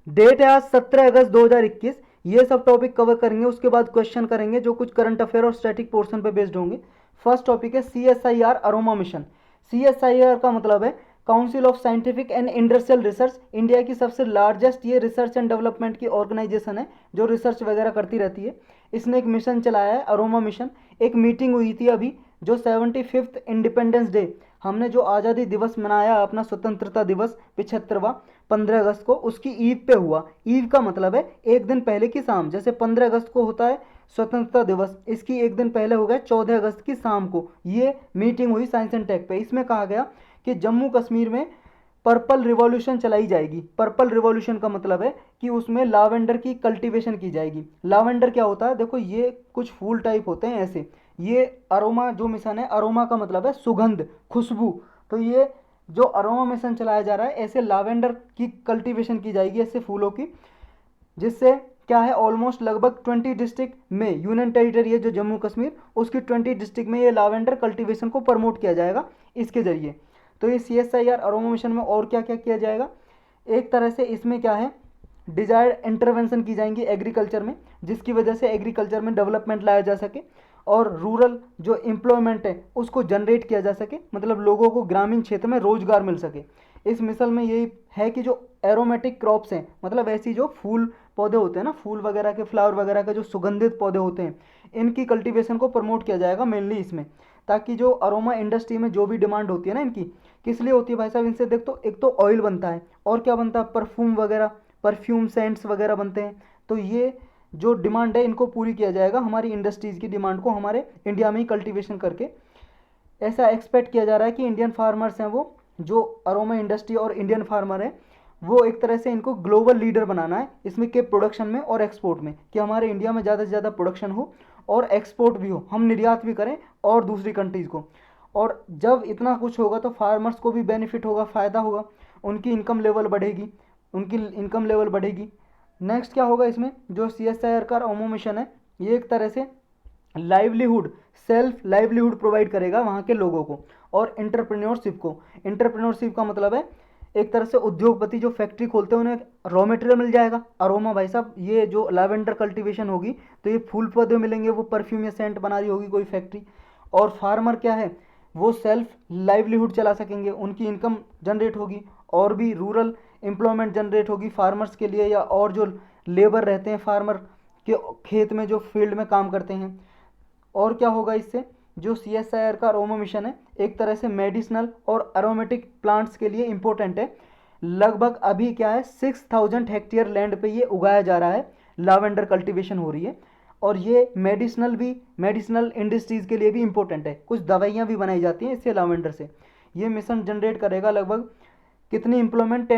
Date है आज 17 अगस्त 2021। ये सब टॉपिक कवर करेंगे, उसके बाद क्वेश्चन करेंगे जो कुछ करंट अफेयर और स्टैटिक पोर्शन पे बेस्ड होंगे। फर्स्ट टॉपिक है CSIR अरोमा मिशन। CSIR का मतलब है council of scientific and industrial research. India की सबसे लार्जेस्ट ये रिसर्च एंड डेवलपमेंट की ऑर्गेनाइजेशन है जो रिसर्च वगैरह करती रहती है। इसने एक मिशन चलाया है अरोमा मिशन। एक मीटिंग हुई थी अभी जो 75th इंडिपेंडेंस डे, हमने जो आज़ादी दिवस मनाया अपना स्वतंत्रता दिवस 75वां 15 अगस्त को, उसकी ईव पे हुआ। ईव का मतलब है एक दिन पहले की शाम, जैसे 15 अगस्त को होता है स्वतंत्रता दिवस, इसकी एक दिन पहले हो गया 14 अगस्त की शाम को ये मीटिंग हुई साइंस एंड टेक पे। इसमें कहा गया कि जम्मू कश्मीर में पर्पल रिवॉल्यूशन चलाई जाएगी। पर्पल रिवॉल्यूशन का मतलब है कि उसमें लावेंडर की कल्टीवेशन की जाएगी। लावेंडर क्या होता है, देखो ये कुछ फूल टाइप होते हैं ऐसे। ये अरोमा जो मिशन है, अरोमा का मतलब है सुगंध, खुशबू। तो ये जो अरोमा मिशन चलाया जा रहा है, ऐसे लावेंडर की कल्टीवेशन की जाएगी ऐसे फूलों की, जिससे क्या है ऑलमोस्ट लगभग 20 डिस्ट्रिक्ट में, यूनियन टेरिटरी है जो जम्मू कश्मीर, उसकी 20 डिस्ट्रिक्ट में ये लावेंडर कल्टीवेशन को प्रमोट किया जाएगा इसके ज़रिए। तो ये CSIR अरोमा मिशन में और क्या क्या किया जाएगा, एक तरह से इसमें क्या है डिजायर्ड इंटरवेंशन की जाएंगी एग्रीकल्चर में, जिसकी वजह से एग्रीकल्चर में डेवलपमेंट लाया जा सके और रूरल जो एम्प्लॉयमेंट है उसको जनरेट किया जा सके, मतलब लोगों को ग्रामीण क्षेत्र में रोजगार मिल सके। इस मिसल में यही है कि जो एरोमेटिक क्रॉप्स हैं, मतलब ऐसी जो फूल पौधे होते हैं ना, फूल वगैरह के, फ्लावर वगैरह के जो सुगंधित पौधे होते हैं, इनकी कल्टीवेशन को प्रमोट किया जाएगा मेनली इसमें, ताकि जो अरोमा इंडस्ट्री में जो भी डिमांड होती है ना इनकी, किस लिए होती है भाई साहब, इनसे देख तो एक तो ऑयल बनता है और क्या बनता है परफ्यूम वगैरह, परफ्यूम सेंट्स वगैरह बनते हैं। तो ये जो डिमांड है इनको पूरी किया जाएगा, हमारी इंडस्ट्रीज़ की डिमांड को हमारे इंडिया में ही कल्टीवेशन करके। ऐसा एक्सपेक्ट किया जा रहा है कि इंडियन फार्मर्स हैं वो, जो अरोमा इंडस्ट्री और इंडियन फार्मर है, वो एक तरह से इनको ग्लोबल लीडर बनाना है इसमें के प्रोडक्शन में और एक्सपोर्ट में, कि हमारे इंडिया में ज़्यादा से ज़्यादा प्रोडक्शन हो और एक्सपोर्ट भी हो, हम निर्यात भी करें और दूसरी कंट्रीज़ को। और जब इतना कुछ होगा तो फार्मर्स को भी बेनिफिट होगा, फ़ायदा होगा, उनकी इनकम लेवल बढ़ेगी, उनकी इनकम लेवल बढ़ेगी। नेक्स्ट क्या होगा इसमें, जो CSIR का ओमो मिशन है, ये एक तरह से लाइवलीहुड, सेल्फ लाइवलीहुड प्रोवाइड करेगा वहाँ के लोगों को और इंटरप्रेन्योरशिप को। इंटरप्रेन्योरशिप का मतलब है एक तरह से उद्योगपति जो फैक्ट्री खोलते हैं उन्हें रॉ मटेरियल मिल जाएगा। अरोमा भाई साहब, ये जो लावेंडर कल्टीवेशन होगी तो ये फूल पौधे मिलेंगे, वो परफ्यूम या सेंट बना रही होगी कोई फैक्ट्री। और फार्मर क्या है, वो सेल्फ लाइवलीहुड चला सकेंगे, उनकी इनकम जनरेट होगी और भी रूरल एम्प्लॉयमेंट जनरेट होगी फार्मर्स के लिए, या और जो लेबर रहते हैं फार्मर के खेत में जो फील्ड में काम करते हैं। और क्या होगा इससे, जो CSIR का अरोमा मिशन है एक तरह से मेडिसिनल और अरोमेटिक प्लांट्स के लिए इम्पोर्टेंट है। लगभग अभी क्या है 6000 हेक्टेयर लैंड पे ये उगाया जा रहा है, लावेंडर कल्टीवेशन हो रही है। और ये मेडिसिनल भी, मेडिसिनल इंडस्ट्रीज़ के लिए भी इम्पोर्टेंट है, कुछ दवाइयाँ भी बनाई जाती हैं इससे लावेंडर से। ये मिशन जनरेट करेगा लगभग कितनी employment,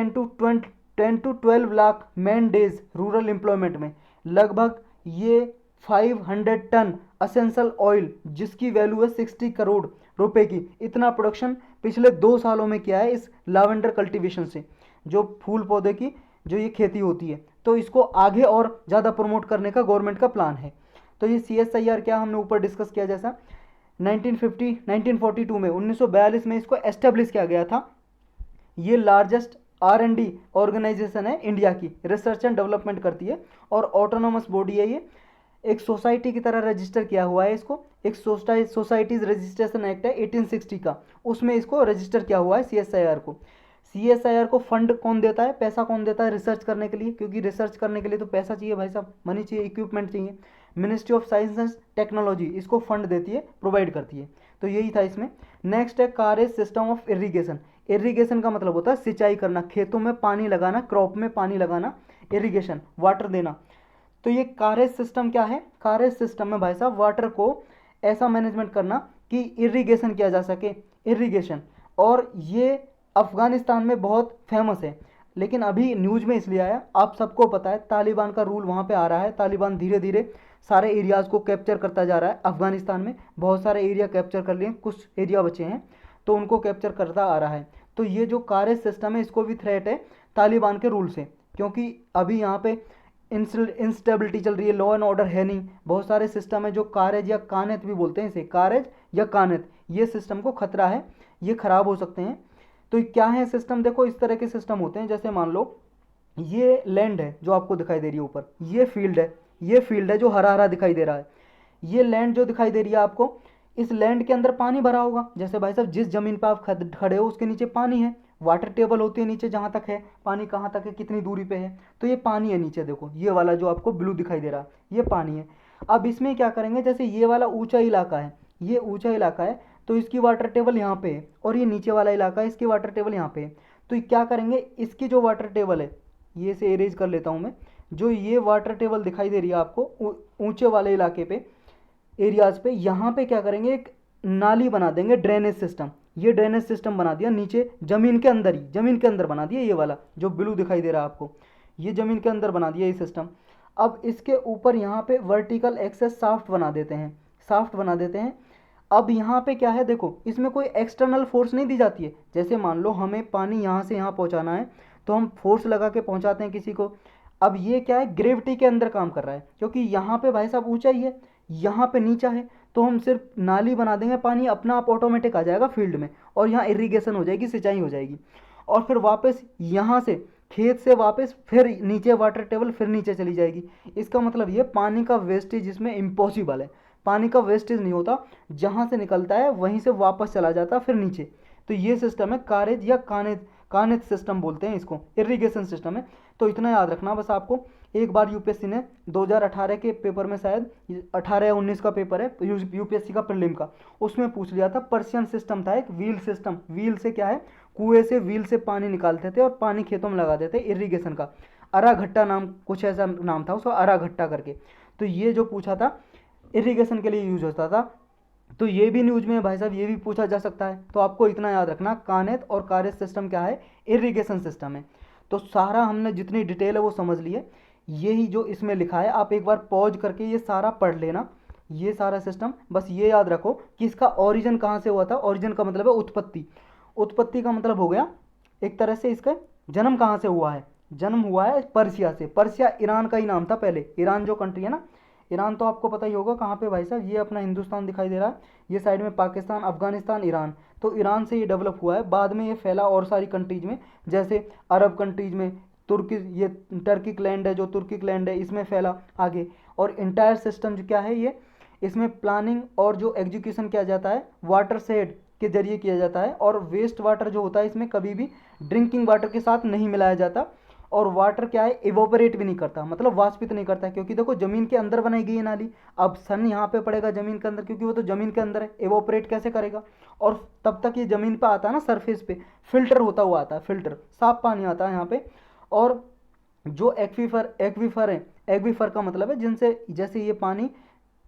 10 to 12 lakh man days rural employment में। लगभग ये 500 टन असेंशियल ऑयल जिसकी वैल्यू है 60 करोड़ रुपए की, इतना प्रोडक्शन पिछले 2 सालों में किया है इस लावेंडर कल्टीवेशन से, जो फूल पौधे की जो ये खेती होती है। तो इसको आगे और ज़्यादा प्रमोट करने का गवर्नमेंट का प्लान है। तो ये CSIR क्या हमने ऊपर डिस्कस किया, जैसा 1942 में, 1942 में इसको एस्टेब्लिश किया गया था। ये लार्जेस्ट R&D ऑर्गेनाइजेशन है इंडिया की, रिसर्च एंड डेवलपमेंट करती है और ऑटोनोमस बॉडी है ये, एक सोसाइटी की तरह रजिस्टर किया हुआ है इसको। एक सोसाइटीज रजिस्ट्रेशन एक्ट है 1860 का, उसमें इसको रजिस्टर किया हुआ है CSIR को। CSIR को फंड कौन देता है, पैसा कौन देता है रिसर्च करने के लिए, क्योंकि रिसर्च करने के लिए तो पैसा चाहिए भाई साहब, मनी चाहिए, इक्विपमेंट चाहिए। Ministry of science and technology इसको फंड देती है, प्रोवाइड करती है। तो यही था इसमें। नेक्स्ट है कारेज सिस्टम ऑफ इरीगेशन। इरीगेशन का मतलब होता है सिंचाई करना, खेतों में पानी लगाना, क्रॉप में पानी लगाना, इरीगेशन वाटर देना। तो ये कारेज सिस्टम क्या है, कारेज सिस्टम में भाई साहब वाटर को ऐसा मैनेजमेंट करना कि इरिगेशन किया जा सके, इरिगेशन। और ये अफगानिस्तान में बहुत फेमस है, लेकिन अभी न्यूज़ में इसलिए आया, आप सबको पता है तालिबान का रूल वहाँ पे आ रहा है, तालिबान धीरे धीरे सारे एरियाज़ को कैप्चर करता जा रहा है। अफगानिस्तान में बहुत सारे एरिया कैप्चर कर लिए, कुछ एरिया बचे हैं तो उनको कैप्चर करता आ रहा है। तो ये जो कारेज सिस्टम है इसको भी थ्रेट है तालिबान के रूल से, क्योंकि अभी यहाँ पे इंस्टेबिलिटी चल रही है, लॉ एंड ऑर्डर है नहीं, बहुत सारे सिस्टम है जो कारेज या कानत भी बोलते हैं इसे, कारेज या कानत, ये सिस्टम को खतरा है, ये खराब हो सकते हैं। तो क्या है सिस्टम, देखो इस तरह के सिस्टम होते हैं, जैसे मान लो ये लैंड है जो आपको दिखाई दे रही है ऊपर, ये फील्ड है, ये फील्ड है जो हरा हरा दिखाई दे रहा है। ये लैंड जो दिखाई दे रही है आपको, इस लैंड के अंदर पानी भरा होगा। जैसे भाई साहब जिस जमीन पर आप खड़े हो उसके नीचे पानी है, वाटर टेबल होती है नीचे, जहाँ तक है पानी कहाँ तक है, कितनी दूरी पे है, तो ये पानी है नीचे। देखो ये वाला जो आपको ब्लू दिखाई दे रहा है ये पानी है। अब इसमें क्या करेंगे, जैसे ये वाला ऊंचा इलाका है, ये ऊंचा इलाका है, तो इसकी वाटर टेबल यहाँ पे है, और ये नीचे वाला इलाका है इसकी वाटर टेबल यहाँ पे है। तो क्या करेंगे, इसकी जो वाटर टेबल है, ये से एरेज कर लेता हूँ मैं, जो ये वाटर टेबल दिखाई दे रही है आपको ऊंचे वाले इलाके पे, एरियाज पे, यहाँ पे क्या करेंगे, एक नाली बना देंगे, ड्रेनेज सिस्टम। ये ड्रेनेज सिस्टम बना दिया नीचे जमीन के अंदर ही, जमीन के अंदर बना दिया, ये वाला जो ब्लू दिखाई दे रहा है आपको, ये जमीन के अंदर बना दिया ये सिस्टम। अब इसके ऊपर यहाँ पे वर्टिकल एक्सेस शाफ्ट बना देते हैं, शाफ्ट बना देते हैं। अब यहाँ पे क्या है, देखो इसमें कोई एक्सटर्नल फोर्स नहीं दी जाती है। जैसे मान लो हमें पानी यहाँ से यहाँ पहुँचाना है, तो हम फोर्स लगा के पहुँचाते हैं किसी को। अब ये क्या है, ग्रेविटी के अंदर काम कर रहा है, क्योंकि यहाँ पे भाई साहब ऊंचाई है, यहाँ पे नीचा है, तो हम सिर्फ नाली बना देंगे, पानी अपना आप ऑटोमेटिक आ जाएगा फील्ड में, और यहाँ इरिगेशन हो जाएगी, सिंचाई हो जाएगी। और फिर वापस यहाँ से खेत से वापस फिर नीचे वाटर टेबल फिर नीचे चली जाएगी। इसका मतलब ये पानी का वेस्टेज इसमें इम्पॉसिबल है, पानी का वेस्टेज नहीं होता, जहाँ से निकलता है वहीं से वापस चला जाता है फिर नीचे। तो ये सिस्टम है कारेज या कानेज, कानेज सिस्टम बोलते हैं इसको, इरिगेशन सिस्टम है। तो इतना याद रखना बस आपको। एक बार यूपीएससी ने 2018 के पेपर में, शायद 18 या 19 का पेपर है यूपीएससी का प्रीलिम का, उसमें पूछ लिया था, पर्शियन सिस्टम था एक, व्हील सिस्टम। व्हील से क्या है, कुएं से व्हील से पानी निकालते थे और पानी खेतों में लगा देते, इरिगेशन का। अराघट्टा नाम, कुछ ऐसा नाम था उसका, अराघट्टा करके। तो ये जो पूछा था इरिगेशन के लिए यूज होता था। तो ये भी न्यूज में है भाई साहब, ये भी पूछा जा सकता है। तो आपको इतना याद रखना, कानेत और कारेज सिस्टम क्या है, इरिगेशन सिस्टम है। तो सारा हमने जितनी डिटेल है वो समझ लिए। यही जो इसमें लिखा है आप एक बार पॉज करके ये सारा पढ़ लेना, ये सारा सिस्टम। बस ये याद रखो कि इसका ओरिजिन कहाँ से हुआ था। ओरिजिन का मतलब है उत्पत्ति, उत्पत्ति का मतलब हो गया एक तरह से इसका जन्म कहाँ से हुआ है, जन्म हुआ है पर्शिया से। पर्शिया ईरान का ही नाम था पहले, ईरान जो कंट्री है ना, ईरान तो आपको पता ही होगा कहाँ पे भाई साहब, ये अपना हिंदुस्तान दिखाई दे रहा है, ये साइड में पाकिस्तान, अफगानिस्तान, ईरान। तो ईरान से ये डेवलप हुआ है, बाद में ये फैला और सारी कंट्रीज में, जैसे अरब कंट्रीज में, तुर्की, ये टर्किक लैंड है जो तुर्किक लैंड है, इसमें फैला आगे। और इंटायर सिस्टम जो क्या है ये, इसमें प्लानिंग और जो एग्जीक्यूशन किया जाता है वाटर शेड के जरिए किया जाता है। और वेस्ट वाटर जो होता है इसमें कभी भी ड्रिंकिंग वाटर के साथ नहीं मिलाया जाता। और वाटर क्या है, इवोपरेट भी नहीं करता, मतलब वाष्पित नहीं करता, क्योंकि देखो जमीन के अंदर बनाई गई है नाली। अब सन यहाँ पे पड़ेगा जमीन के अंदर, क्योंकि वो तो जमीन के अंदर है, इवोपरेट कैसे करेगा। और तब तक ये जमीन पे आता है ना, सरफेस पे फिल्टर होता हुआ आता है, फिल्टर साफ पानी आता है यहाँ पे। और जो एक्वीफर, एक्वीफर है, एक्वीफर का मतलब है जिनसे, जैसे ये पानी,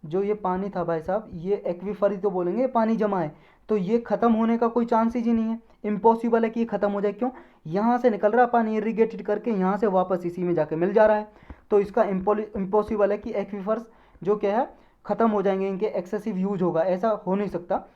जो ये पानी था भाई साहब, ये एक्वीफर ही तो बोलेंगे, पानी जमा है, तो ये ख़त्म होने का कोई चांस ही नहीं है, इम्पॉसिबल है कि ये ख़त्म हो जाए। क्यों, यहाँ से निकल रहा पानी इरीगेटेड करके, यहाँ से वापस इसी में जाके मिल जा रहा है। तो इसका इम्पॉसिबल है कि एक्वीफर्स जो क्या है ख़त्म हो जाएंगे, इनके एक्सेसिव यूज होगा, ऐसा हो नहीं सकता।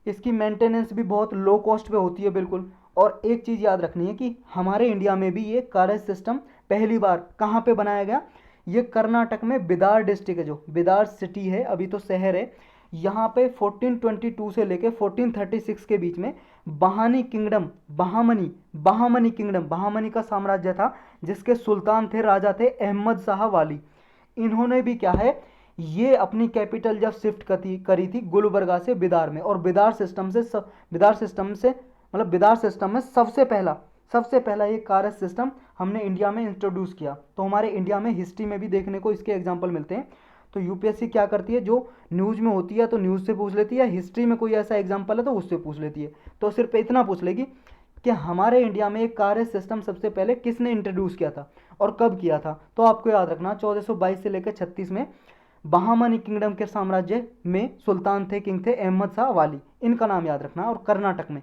इसकी मेंटेनेंस भी बहुत लो कॉस्ट पे होती है बिल्कुल। और एक चीज़ याद रखनी है कि हमारे इंडिया में भी ये कारेज सिस्टम पहली बार कहाँ पे बनाया गया, ये कर्नाटक में बिदार डिस्ट्रिक्ट है, जो बिदार सिटी है, अभी तो शहर है, यहाँ पे 1422 से लेके 1436 के बीच में बहानी किंगडम, बहामनी, बहामनी किंगडम, बहामनी का साम्राज्य था, जिसके सुल्तान थे, राजा थे अहमद शाह वाली। इन्होंने भी क्या है, ये अपनी कैपिटल जब शिफ्ट करी थी गुलबर्गा से बिदार में। और बिदार सिस्टम से बिदार सिस्टम से मतलब बिदार सिस्टम में सबसे पहला ये कारज सिस्टम हमने इंडिया में इंट्रोड्यूस किया। तो हमारे इंडिया में हिस्ट्री में भी देखने को इसके एग्जाम्पल मिलते हैं। तो यूपीएससी क्या करती है, जो न्यूज़ में होती है तो न्यूज़ से पूछ लेती है, हिस्ट्री में कोई ऐसा एग्जाम्पल है तो उससे पूछ लेती है। तो सिर्फ इतना पूछ लेगी कि हमारे इंडिया में एक कार्य सिस्टम सबसे पहले किसने इंट्रोड्यूस किया था और कब किया था। तो आपको याद रखना 1422 से लेकर 36 में बहामनी किंगडम के साम्राज्य में सुल्तान थे, किंग थे अहमद शाह वाली, इनका नाम याद रखना। और कर्नाटक में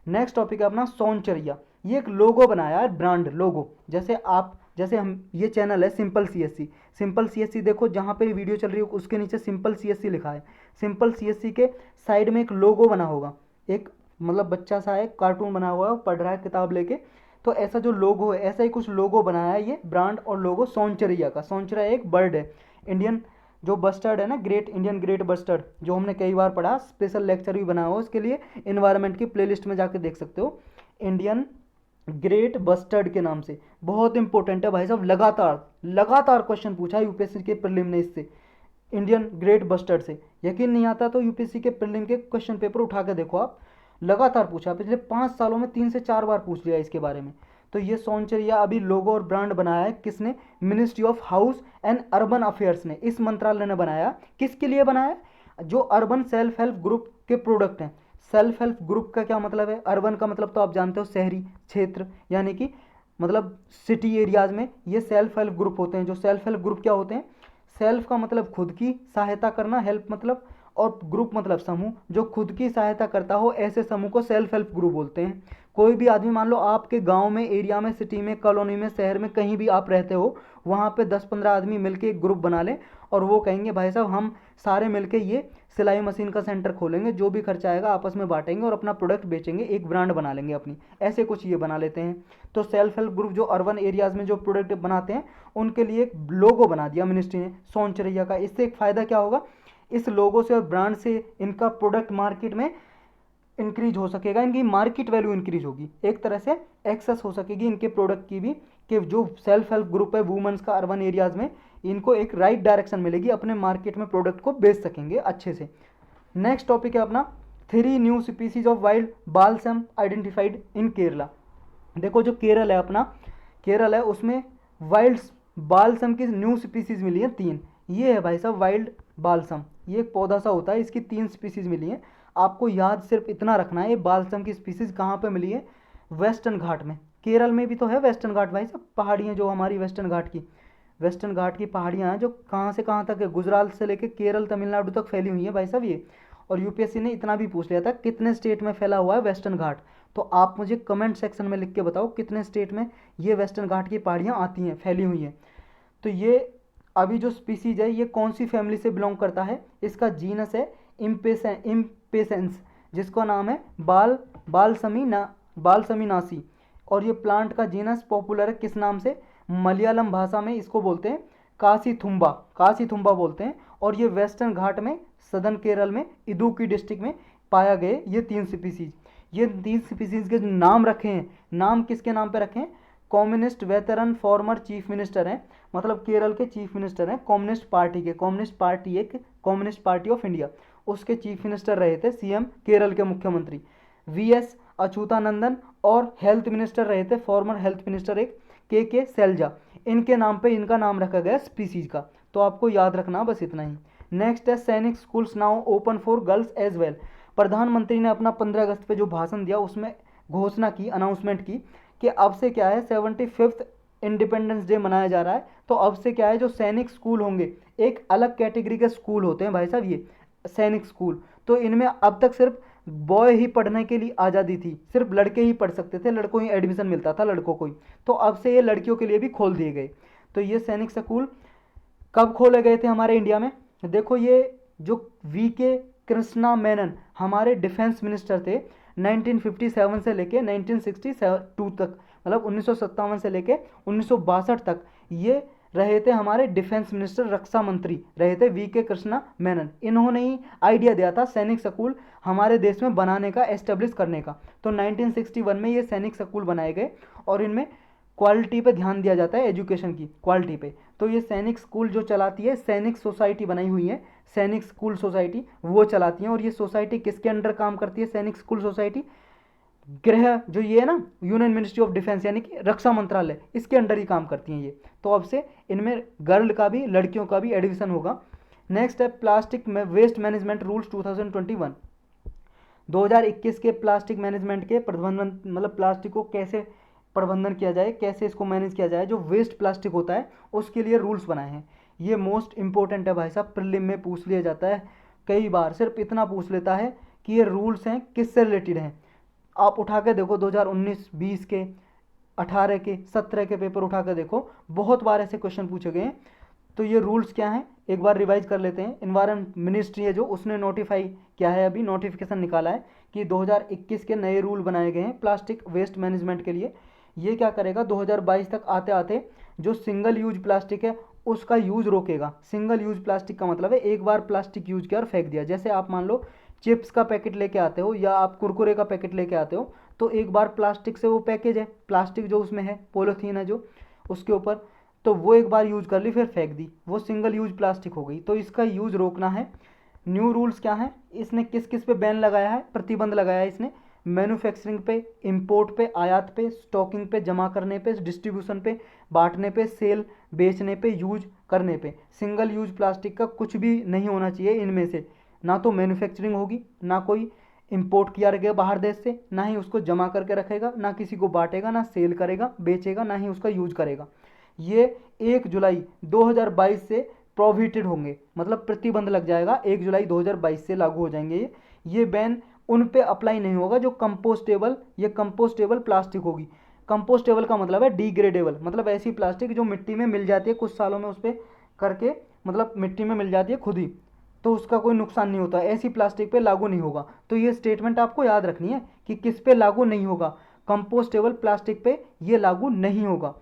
नेक्स्ट टॉपिक है अपना सौंचरिया। ये एक लोगो बनाया है, ब्रांड लोगो। जैसे हम, ये चैनल है सिंपल सीएससी, सिंपल सीएससी देखो जहाँ पे वीडियो चल रही हो उसके नीचे सिंपल सीएससी लिखा है। सिंपल सीएससी के साइड में एक लोगो बना होगा, एक मतलब बच्चा सा है, कार्टून बना हुआ है, पढ़ रहा है किताब लेके। तो ऐसा जो लोगो है, ऐसा ही कुछ लोगो बनाया है ये ब्रांड और लोगो सौंचरिया का। सौंचरिया एक बर्ड है, इंडियन जो बस्टर्ड है ना, ग्रेट इंडियन ग्रेट बस्टर्ड, जो हमने कई बार पढ़ा, स्पेशल लेक्चर भी बना हुआ उसके लिए, इन्वायरमेंट की प्लेलिस्ट में जाके देख सकते हो। इंडियन ग्रेट बस्टर्ड के नाम से। बहुत इंपॉर्टेंट है भाई साहब, लगातार लगातार क्वेश्चन पूछा है यूपीएससी के प्रीलिम ने इससे, इंडियन ग्रेट बस्टर्ड से। यकीन नहीं आता तो यूपीएससी के प्रीलिम के क्वेश्चन पेपर उठा के देखो आप, लगातार पूछा, पिछले 5 सालों में 3 से 4 बार पूछ लिया इसके बारे में। तो ये सौंचरिया अभी लोगो और ब्रांड बनाया है किसने? Ministry of house and urban affairs ने, इस मंत्रालय ने बनाया। किसके लिए बनाया? जो अर्बन सेल्फ हेल्प ग्रुप के प्रोडक्ट हैं। सेल्फ हेल्प ग्रुप का क्या मतलब है? अर्बन का मतलब तो आप जानते हो शहरी क्षेत्र, यानी कि मतलब सिटी एरियाज में ये सेल्फ हेल्प ग्रुप होते हैं। जो सेल्फ हेल्प ग्रुप क्या होते हैं? सेल्फ का मतलब खुद की सहायता करना, हेल्प मतलब, और ग्रुप मतलब समूह, जो खुद की सहायता करता हो ऐसे समूह को सेल्फ हेल्प ग्रुप बोलते हैं। कोई भी आदमी, मान लो आपके गांव में, एरिया में, सिटी में, कॉलोनी में, शहर में, कहीं भी आप रहते हो, वहाँ पे 10-15 आदमी मिलके एक ग्रुप बना लें और वो कहेंगे भाई साहब हम सारे मिलके ये सिलाई मशीन का सेंटर खोलेंगे, जो भी खर्चा आएगा आपस में बांटेंगे और अपना प्रोडक्ट बेचेंगे, एक ब्रांड बना लेंगे अपनी, ऐसे कुछ ये बना लेते हैं। तो सेल्फ हेल्प ग्रुप जो अर्बन एरियाज में जो प्रोडक्ट बनाते हैं उनके लिए एक लोगो बना दिया मिनिस्ट्री ने सौंचरैया का। इससे एक फ़ायदा क्या होगा? इस लोगो से और ब्रांड से इनका प्रोडक्ट मार्केट में इंक्रीज हो सकेगा, इनकी मार्केट वैल्यू इंक्रीज होगी, एक तरह से एक्सेस हो सकेगी इनके प्रोडक्ट की भी, कि जो सेल्फ हेल्प ग्रुप है वुमेन्स का अर्बन एरियाज में, इनको एक राइट डायरेक्शन मिलेगी, अपने मार्केट में प्रोडक्ट को बेच सकेंगे अच्छे से। नेक्स्ट टॉपिक है अपना 3 new species of wild balsam identified in Kerala. देखो जो केरल है अपना, केरल है उसमें वाइल्ड बालसम की न्यू स्पीसीज मिली है 3। ये है भाई साहब वाइल्ड बालसम, ये एक पौधा सा होता है, इसकी 3 स्पीसीज मिली हैं। आपको याद सिर्फ इतना रखना है, ये बालसम की स्पीसीज कहाँ पे मिली है? वेस्टर्न घाट में। केरल में भी तो है वेस्टर्न घाट भाई साहब, पहाड़ियाँ जो हमारी वेस्टर्न घाट की, वेस्टर्न घाट की पहाड़ियाँ हैं जो कहाँ से कहाँ तक है, गुजरात से लेकर केरल तमिलनाडु तक फैली हुई है भाई साहब ये। और यूपीएससी ने इतना भी पूछ लिया था कितने स्टेट में फैला हुआ है वेस्टर्न घाट, तो आप मुझे कमेंट सेक्शन में लिख के बताओ कितने स्टेट में ये वेस्टर्न घाट की पहाड़ियाँ आती हैं, फैली हुई हैं। तो ये अभी जो स्पीसीज है ये कौन सी फैमिली से बिलोंग करता है? इसका जीनस है इम्पेसेंस, जिसका नाम है बालसमीनासी। और ये प्लांट का जीनस पॉपुलर है किस नाम से? मलयालम भाषा में इसको बोलते हैं कासीथुम्बा, कासीथुम्बा बोलते हैं। और ये वेस्टर्न घाट में सदर्न केरल में इदुक्की डिस्ट्रिक्ट में पाया गए ये 3 स्पीसीज। ये 3 स्पीसीज के जो नाम रखे हैं, नाम किसके नाम पे रखे हैं? Communist veteran former chief minister हैं, मतलब केरल के चीफ मिनिस्टर हैं कम्युनिस्ट पार्टी के, कम्युनिस्ट पार्टी एक कम्युनिस्ट पार्टी ऑफ इंडिया, उसके चीफ मिनिस्टर रहे थे सीएम केरल के मुख्यमंत्री वीएस अच्युतानंदन, और हेल्थ मिनिस्टर रहे थे फॉर्मर हेल्थ मिनिस्टर एक के सैलजा। इनके नाम पे इनका नाम रखा गया स्पीसीज का, तो आपको याद रखना बस इतना ही। नेक्स्ट है Sainik schools now open for girls as well. प्रधानमंत्री ने अपना 15 अगस्त पे जो भाषण दिया उसमें घोषणा की, अनाउंसमेंट की कि अब से क्या है 75th इंडिपेंडेंस डे मनाया जा रहा है, तो अब से क्या है जो सैनिक स्कूल होंगे, एक अलग कैटेगरी के स्कूल होते हैं भाई साहब ये सैनिक स्कूल। तो इनमें अब तक सिर्फ बॉय ही पढ़ने के लिए आज़ादी थी, सिर्फ लड़के ही पढ़ सकते थे, लड़कों ही एडमिशन मिलता था लड़कों को ही। तो अब से ये लड़कियों के लिए भी खोल दिए गए। तो ये सैनिक स्कूल कब खोले गए थे हमारे इंडिया में? देखो ये जो वी.के. कृष्णा मेनन हमारे डिफेंस मिनिस्टर थे 1957 से लेके 1962 तक, मतलब 1957 से लेके 1962 तक ये रहे थे हमारे डिफेंस मिनिस्टर, रक्षा मंत्री रहे थे वी.के. कृष्णा मेनन। इन्होंने ही आइडिया दिया था सैनिक स्कूल हमारे देश में बनाने का, एस्टेब्लिश करने का। तो 1961 में ये सैनिक स्कूल बनाए गए और इनमें क्वालिटी पे ध्यान दिया जाता है, एजुकेशन की क्वालिटी पे। तो ये सैनिक स्कूल जो चलाती है, सैनिक सोसाइटी बनाई हुई है, सैनिक स्कूल सोसाइटी वो चलाती है। और ये सोसाइटी किसके अंडर काम करती है? सैनिक स्कूल सोसाइटी गृह जो ये है ना, यूनियन मिनिस्ट्री ऑफ डिफेंस यानी कि रक्षा मंत्रालय, इसके अंडर ही काम करती हैं ये। तो अब से इनमें गर्ल का भी, लड़कियों का भी एडमिशन होगा। नेक्स्ट है प्लास्टिक में वेस्ट मैनेजमेंट रूल्स 2021। 2021 के प्लास्टिक मैनेजमेंट के प्रबंधन, मतलब प्लास्टिक को कैसे प्रबंधन किया जाए, कैसे इसको मैनेज किया जाए, जो वेस्ट प्लास्टिक होता है उसके लिए रूल्स बनाए हैं। ये मोस्ट इंपॉर्टेंट है भाई साहब, प्रीलिम में पूछ लिया जाता है कई बार, सिर्फ इतना पूछ लेता है कि ये रूल्स हैं किससे रिलेटेड हैं। आप उठा के देखो 2019, 20 के, 18 के, 17 के पेपर उठा के देखो, बहुत बार ऐसे क्वेश्चन पूछे गए हैं। तो ये रूल्स क्या हैं एक बार रिवाइज कर लेते हैं। इन्वायरमेंट मिनिस्ट्री है जो, उसने नोटिफाई किया है, अभी नोटिफिकेशन निकाला है कि 2021 के नए रूल बनाए गए हैं प्लास्टिक वेस्ट मैनेजमेंट के लिए। ये क्या करेगा 2022 तक आते आते जो सिंगल यूज प्लास्टिक है उसका यूज रोकेगा। सिंगल यूज प्लास्टिक का मतलब है एक बार प्लास्टिक यूज किया और फेंक दिया। जैसे आप मान लो चिप्स का पैकेट लेके आते हो या आप कुरकुरे का पैकेट लेके आते हो, तो एक बार प्लास्टिक से वो पैकेज है, प्लास्टिक जो उसमें है, पॉलीथीन है जो उसके ऊपर, तो वो एक बार यूज कर ली फिर फेंक दी, वो सिंगल यूज प्लास्टिक हो गई। तो इसका यूज रोकना है। न्यू रूल्स क्या हैं, इसने किस किस पे बैन लगाया है, प्रतिबंध लगाया है इसने, मैन्युफैक्चरिंग पे, इंपोर्ट पे, आयात पे, स्टॉकिंग पे, जमा करने पे, डिस्ट्रीब्यूशन पे, बांटने पे, सेल बेचने पे, यूज करने पे। सिंगल यूज प्लास्टिक का कुछ भी नहीं होना चाहिए इनमें से, ना तो मैन्युफैक्चरिंग होगी, ना कोई इंपोर्ट किया रहेगा बाहर देश से, ना ही उसको जमा करके रखेगा, ना किसी को बांटेगा, ना सेल करेगा बेचेगा, ना ही उसका यूज करेगा। ये 1 जुलाई 2022 से प्रोहिबिटेड होंगे, मतलब प्रतिबंध लग जाएगा, 1 जुलाई 2022 से लागू हो जाएंगे ये बैन उन पे अप्लाई नहीं होगा जो कंपोस्टेबल, ये कंपोस्टेबल प्लास्टिक होगी। कंपोस्टेबल का मतलब है डिग्रेडेबल, मतलब ऐसी प्लास्टिक जो मिट्टी में मिल जाती है, कुछ सालों में उस पर करके मतलब मिट्टी में मिल जाती है खुद ही, तो उसका कोई नुकसान नहीं होता, ऐसी प्लास्टिक पे लागू नहीं होगा। तो ये स्टेटमेंट आपको याद रखनी है कि किस पे लागू नहीं होगा, कंपोस्टेबल प्लास्टिक पे ये लागू नहीं होगा।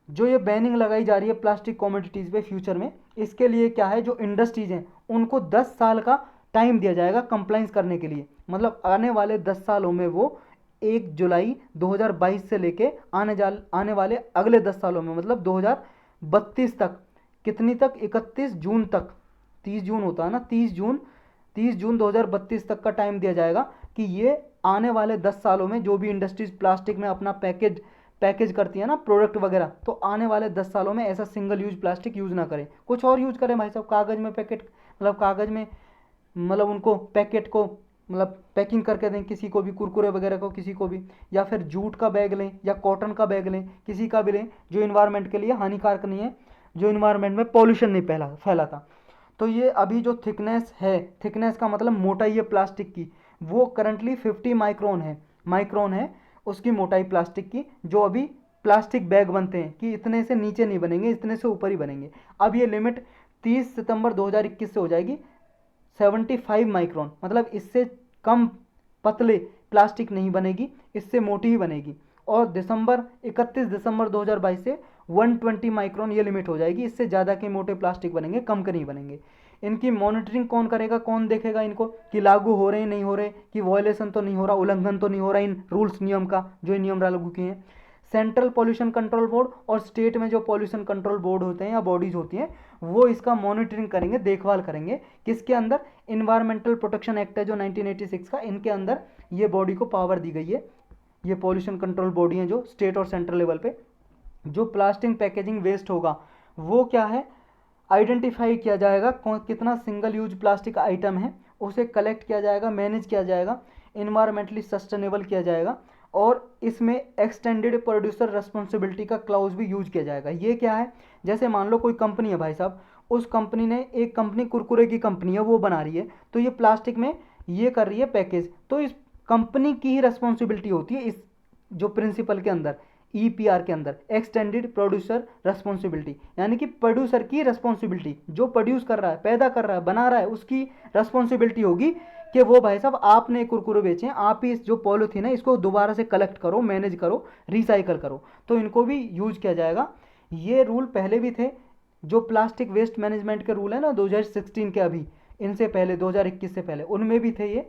जो ये बैनिंग लगाई जा रही है प्लास्टिक कमोडिटीज़ पे फ्यूचर में, इसके लिए क्या है, जो इंडस्ट्रीज हैं उनको 10 साल का टाइम दिया जाएगा कंप्लाइंस करने के लिए, मतलब आने वाले 10 सालों में वो 1 जुलाई 2022 से लेके आने वाले अगले 10 सालों में, मतलब 2032 तक, कितनी तक, 31 जून तक, 30 जून होता है ना, 30 जून 2032 तक का टाइम दिया जाएगा कि ये आने वाले 10 सालों में जो भी इंडस्ट्रीज प्लास्टिक में अपना पैकेज करती है ना प्रोडक्ट वगैरह, तो आने वाले 10 सालों में ऐसा सिंगल यूज प्लास्टिक यूज़ ना करें, कुछ और यूज़ करें भाई साहब, कागज़ में पैकेट, मतलब कागज़ में, मतलब उनको पैकेट को मतलब पैकिंग करके दें किसी को भी, कुरकुरे वगैरह को किसी को भी, या फिर जूट का बैग लें या कॉटन का बैग लें, किसी का भी लें जो इन्वायरमेंट के लिए हानिकारक नहीं है, जो इन्वायरमेंट में पॉल्यूशन नहीं फैलाता। तो ये अभी जो थिकनेस है, थिकनेस का मतलब मोटाई है प्लास्टिक की, वो करंटली 50 माइक्रोन है उसकी मोटाई प्लास्टिक की, जो अभी प्लास्टिक बैग बनते हैं कि इतने से नीचे नहीं बनेंगे, इतने से ऊपर ही बनेंगे। अब ये लिमिट 30 सितंबर 2021 से हो जाएगी 75 माइक्रोन, मतलब इससे कम पतले प्लास्टिक नहीं बनेगी, इससे मोटी ही बनेगी। और 31 दिसंबर 2022 से 120 माइक्रोन ये लिमिट हो जाएगी, इससे ज़्यादा के मोटे प्लास्टिक बनेंगे, कम के नहीं बनेंगे। इनकी मॉनिटरिंग कौन करेगा, कौन देखेगा इनको कि लागू हो रहे नहीं हो रहे, कि वॉयलेशन तो नहीं हो रहा, उल्लंघन तो नहीं हो रहा इन रूल्स नियम का, जो नियम लागू किए हैं। सेंट्रल पॉल्यूशन कंट्रोल बोर्ड और स्टेट में जो पॉल्यूशन कंट्रोल बोर्ड होते हैं या बॉडीज होती हैं, वो इसका मॉनिटरिंग करेंगे, देखभाल करेंगे, किसके अंदर, इन्वायरमेंटल प्रोटेक्शन एक्ट है जो 1986 का, इनके अंदर ये बॉडी को पावर दी गई है। ये पॉल्यूशन कंट्रोल बॉडी हैं जो स्टेट और सेंट्रल लेवल पे। जो प्लास्टिक पैकेजिंग वेस्ट होगा वो क्या है, आइडेंटिफाई किया जाएगा कितना सिंगल यूज प्लास्टिक आइटम है, उसे कलेक्ट किया जाएगा, मैनेज किया जाएगा, इन्वायरमेंटली सस्टेनेबल किया जाएगा, और इसमें एक्सटेंडेड प्रोड्यूसर रिस्पॉन्सिबिलिटी का क्लाउज भी यूज किया जाएगा। ये क्या है, जैसे मान लो कोई कंपनी है भाई साहब, उस कंपनी ने, एक कंपनी कुरकुरे की कंपनी है, वो बना रही है, तो ये प्लास्टिक में ये कर रही है पैकेज, तो इस कंपनी की ही रिस्पॉन्सिबिलिटी होती है इस जो प्रिंसिपल के अंदर, ईपीआर के अंदर, एक्सटेंडेड प्रोड्यूसर रिस्पॉन्सिबिलिटी, यानी कि प्रोड्यूसर की रिस्पॉन्सिबिलिटी, जो प्रोड्यूस कर रहा है, पैदा कर रहा है, बना रहा है, उसकी रिस्पॉन्सिबिलिटी होगी कि वो भाई साहब आपने कुरकुरे बेचे, आप ही इस जो पॉलीथीन है इसको दोबारा से कलेक्ट करो, मैनेज करो, रिसाइकल करो, तो इनको भी यूज किया जाएगा। ये रूल पहले भी थे, जो प्लास्टिक वेस्ट मैनेजमेंट के रूल है ना 2016 के, अभी इनसे पहले 2021 से पहले उनमें भी थे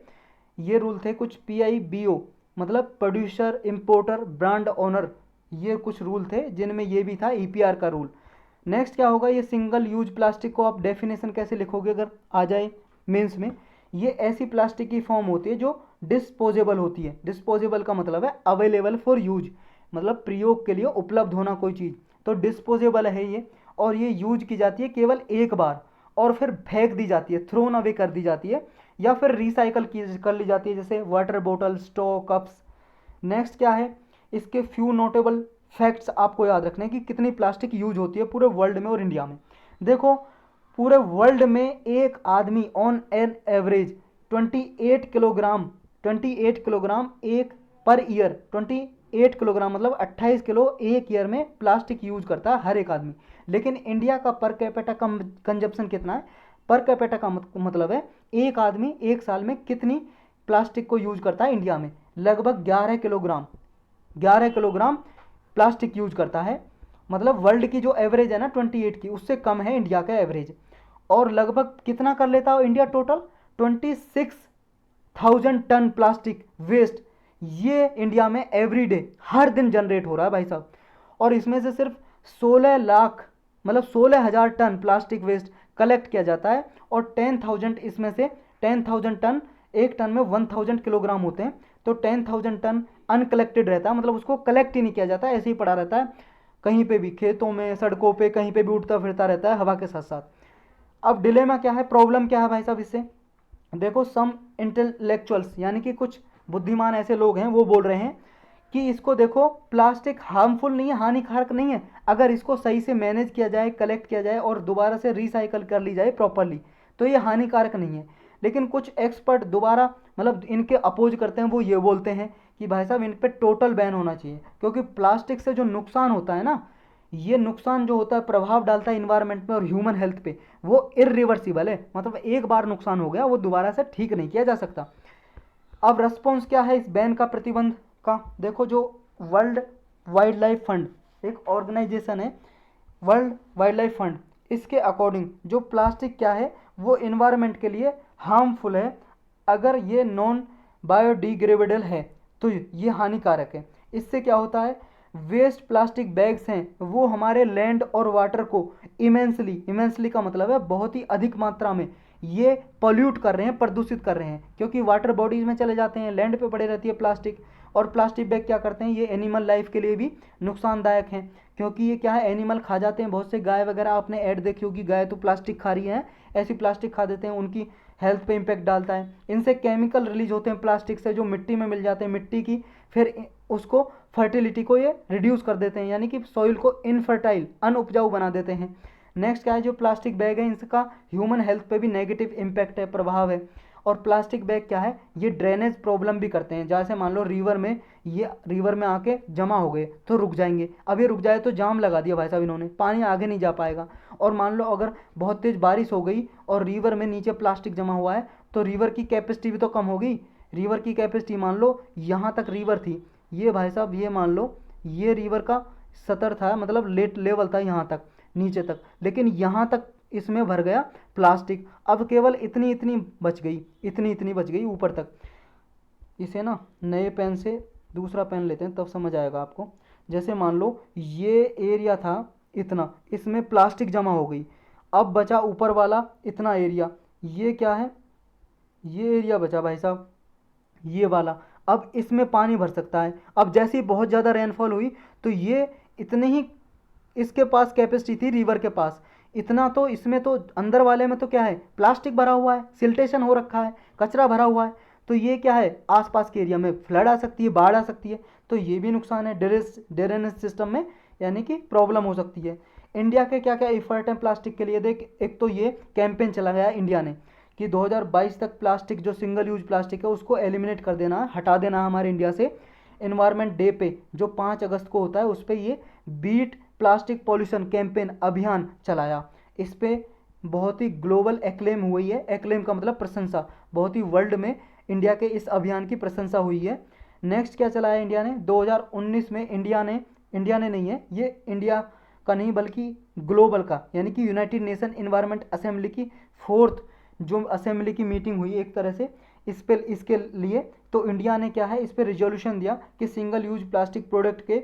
ये रूल थे कुछ, PIBO मतलब प्रोड्यूसर इंपोर्टर ब्रांड ओनर, ये कुछ रूल थे जिनमें ये भी था ईपीआर का रूल। नेक्स्ट क्या होगा, ये सिंगल यूज प्लास्टिक को आप डेफिनेशन कैसे लिखोगे अगर आ जाए मेंस में, ये ऐसी प्लास्टिक की फॉर्म होती है जो डिस्पोजेबल होती है। डिस्पोजेबल का मतलब है अवेलेबल फॉर यूज, मतलब प्रयोग के लिए उपलब्ध होना कोई चीज़, तो डिस्पोजेबल है ये, और ये यूज की जाती है केवल एक बार और फिर फेंक दी जाती है, थ्रोन अवे कर दी जाती है, या फिर रिसाइकल कर ली जाती है, जैसे वाटर बोतल, स्ट्रॉ, कप्स। नेक्स्ट क्या है, इसके फ्यू नोटेबल फैक्ट्स आपको याद रखने कि कितनी प्लास्टिक यूज होती है पूरे वर्ल्ड में और इंडिया में। देखो पूरे वर्ल्ड में एक आदमी ऑन एन एवरेज 28 किलोग्राम एक पर ईयर, 28 किलोग्राम मतलब 28 किलो एक ईयर में प्लास्टिक यूज करता है हर एक आदमी। लेकिन इंडिया का पर कैपिटा कंजप्शन कितना है, पर कैपिटा का मतलब है एक आदमी एक साल में कितनी प्लास्टिक को यूज करता है इंडिया में, लगभग 11 किलोग्राम प्लास्टिक यूज करता है। मतलब वर्ल्ड की जो एवरेज है ना 28 की, उससे कम है इंडिया का एवरेज। और लगभग कितना कर लेता है India total, 26,000 ton plastic waste. ये इंडिया में एवरीडे हर दिन जनरेट हो रहा है भाई साहब। और इसमें से सिर्फ 16 लाख मतलब 16,000 टन प्लास्टिक वेस्ट कलेक्ट किया जाता है। और 10,000 इसमें से 10,000 टन, एक टन में 1,000 किलोग्राम होते हैं, तो 10,000 टन अनकलेक्टेड रहता है, मतलब उसको कलेक्ट ही नहीं किया जाता, ऐसे ही पड़ा रहता है कहीं पे भी, खेतों में, सड़कों पे, कहीं पे भी उड़ता फिरता रहता है हवा के साथ साथ। अब डिलेमा क्या है, प्रॉब्लम क्या है भाई साहब इससे? देखो, सम इंटेलेक्चुअल्स यानी कि कुछ बुद्धिमान ऐसे लोग हैं, वो बोल रहे हैं कि इसको देखो, प्लास्टिक हार्मफुल नहीं है, हानिकारक नहीं है, अगर इसको सही से मैनेज किया जाए, कलेक्ट किया जाए और दोबारा से रिसाइकल कर ली जाए प्रॉपरली, तो ये हानिकारक नहीं है। लेकिन कुछ एक्सपर्ट दोबारा मतलब इनके अपोज करते हैं, वो ये बोलते हैं कि भाई साहब इन पर टोटल बैन होना चाहिए, क्योंकि प्लास्टिक से जो नुकसान होता है ना, ये नुकसान जो होता है, प्रभाव डालता है इन्वायरमेंट में और ह्यूमन हेल्थ पे, वो इरिवर्सिबल है, मतलब एक बार नुकसान हो गया वो दोबारा से ठीक नहीं किया जा सकता। अब रेस्पॉन्स क्या है इस बैन का, प्रतिबंध का? देखो, जो वर्ल्ड वाइल्ड लाइफ फंड एक ऑर्गेनाइजेशन है, वर्ल्ड वाइल्ड लाइफ फंड, इसके अकॉर्डिंग जो प्लास्टिक क्या है, वो इन्वायरमेंट के लिए हार्मफुल है, अगर ये नॉन बायोडिग्रेडेबल है तो ये हानिकारक है। इससे क्या होता है, वेस्ट प्लास्टिक बैग्स हैं वो हमारे लैंड और वाटर को इमेंसली का मतलब है बहुत ही अधिक मात्रा में ये पॉल्यूट कर रहे हैं, प्रदूषित कर रहे हैं, क्योंकि वाटर बॉडीज में चले जाते हैं, लैंड पे पड़े रहती है प्लास्टिक। और प्लास्टिक बैग क्या करते हैं, ये एनिमल लाइफ के लिए भी नुकसानदायक हैं, क्योंकि ये क्या है, एनिमल खा जाते हैं, बहुत से गाय वगैरह आपने ऐड देखी होगी, गाय तो प्लास्टिक खा रही है, ऐसी प्लास्टिक खा देते हैं, उनकी हेल्थ पे इम्पेक्ट डालता है। इनसे केमिकल रिलीज होते हैं प्लास्टिक से, जो मिट्टी में मिल जाते हैं, मिट्टी की फिर उसको फर्टिलिटी को ये रिड्यूस कर देते हैं, यानी कि सॉइल को इनफर्टाइल, अनउपजाऊ बना देते हैं। नेक्स्ट क्या है, जो प्लास्टिक बैग है इनका ह्यूमन हेल्थ पे भी नेगेटिव इम्पैक्ट है, प्रभाव है। और प्लास्टिक बैग क्या है, ये ड्रेनेज प्रॉब्लम भी करते हैं, जैसे मान लो रिवर में आके जमा हो गए तो रुक जाएंगे, अब ये रुक जाए तो जाम लगा दिया भाई साहब इन्होंने, पानी आगे नहीं जा पाएगा। और मान लो अगर बहुत तेज बारिश हो गई और रिवर में नीचे प्लास्टिक जमा हुआ है, तो रिवर की कैपेसिटी भी तो कम होगी। रिवर की कैपेसिटी मान लो यहाँ तक रिवर थी, ये भाई साहब ये मान लो ये रिवर का सतर था, मतलब लेट लेवल था यहाँ तक, नीचे तक, लेकिन यहाँ तक इसमें भर गया प्लास्टिक, अब केवल इतनी इतनी बच गई, इतनी इतनी बच गई ऊपर तक। इसे ना नए पेन से दूसरा पेन लेते हैं तब समझ आएगा आपको। जैसे मान लो ये एरिया था इतना, इसमें प्लास्टिक जमा हो गई, अब बचा ऊपर वाला इतना एरिया, ये क्या है, ये एरिया बचा भाई साहब ये वाला, अब इसमें पानी भर सकता है। अब जैसे ही बहुत ज़्यादा रेनफॉल हुई तो ये इतने ही इसके पास कैपेसिटी थी रिवर के पास, इतना तो इसमें तो अंदर वाले में तो क्या है, प्लास्टिक भरा हुआ है, सिल्टेशन हो रखा है, कचरा भरा हुआ है, तो ये क्या है, आसपास के एरिया में फ्लड आ सकती है, बाढ़ आ सकती है, तो ये भी नुकसान है ड्रेनेज सिस्टम में, यानी कि प्रॉब्लम हो सकती है। इंडिया के क्या क्या एफर्ट हैं प्लास्टिक के लिए, देख, एक तो ये कैंपेन चलाया इंडिया ने कि 2022 तक प्लास्टिक, जो सिंगल यूज प्लास्टिक है उसको एलिमिनेट कर देना है, हटा देना है हमारे इंडिया से। एनवायरनमेंट डे पे जो 5 अगस्त को होता है उस पर ये बीट प्लास्टिक पॉल्यूशन कैंपेन अभियान चलाया। इस पे बहुत ही ग्लोबल एक्लेम हुई है, एक्लेम का मतलब प्रशंसा, बहुत ही वर्ल्ड में इंडिया के इस अभियान की प्रशंसा हुई है। नेक्स्ट क्या चलाया इंडिया ने, 2019 में इंडिया ने नहीं है ये, इंडिया का नहीं बल्कि ग्लोबल का, यानी कि यूनाइटेड नेशन इन्वायरमेंट असेंबली की 4th जो असेंबली की मीटिंग हुई एक तरह से इस पे, इसके लिए तो इंडिया ने क्या है इस पर रिजोल्यूशन दिया कि सिंगल यूज प्लास्टिक प्रोडक्ट के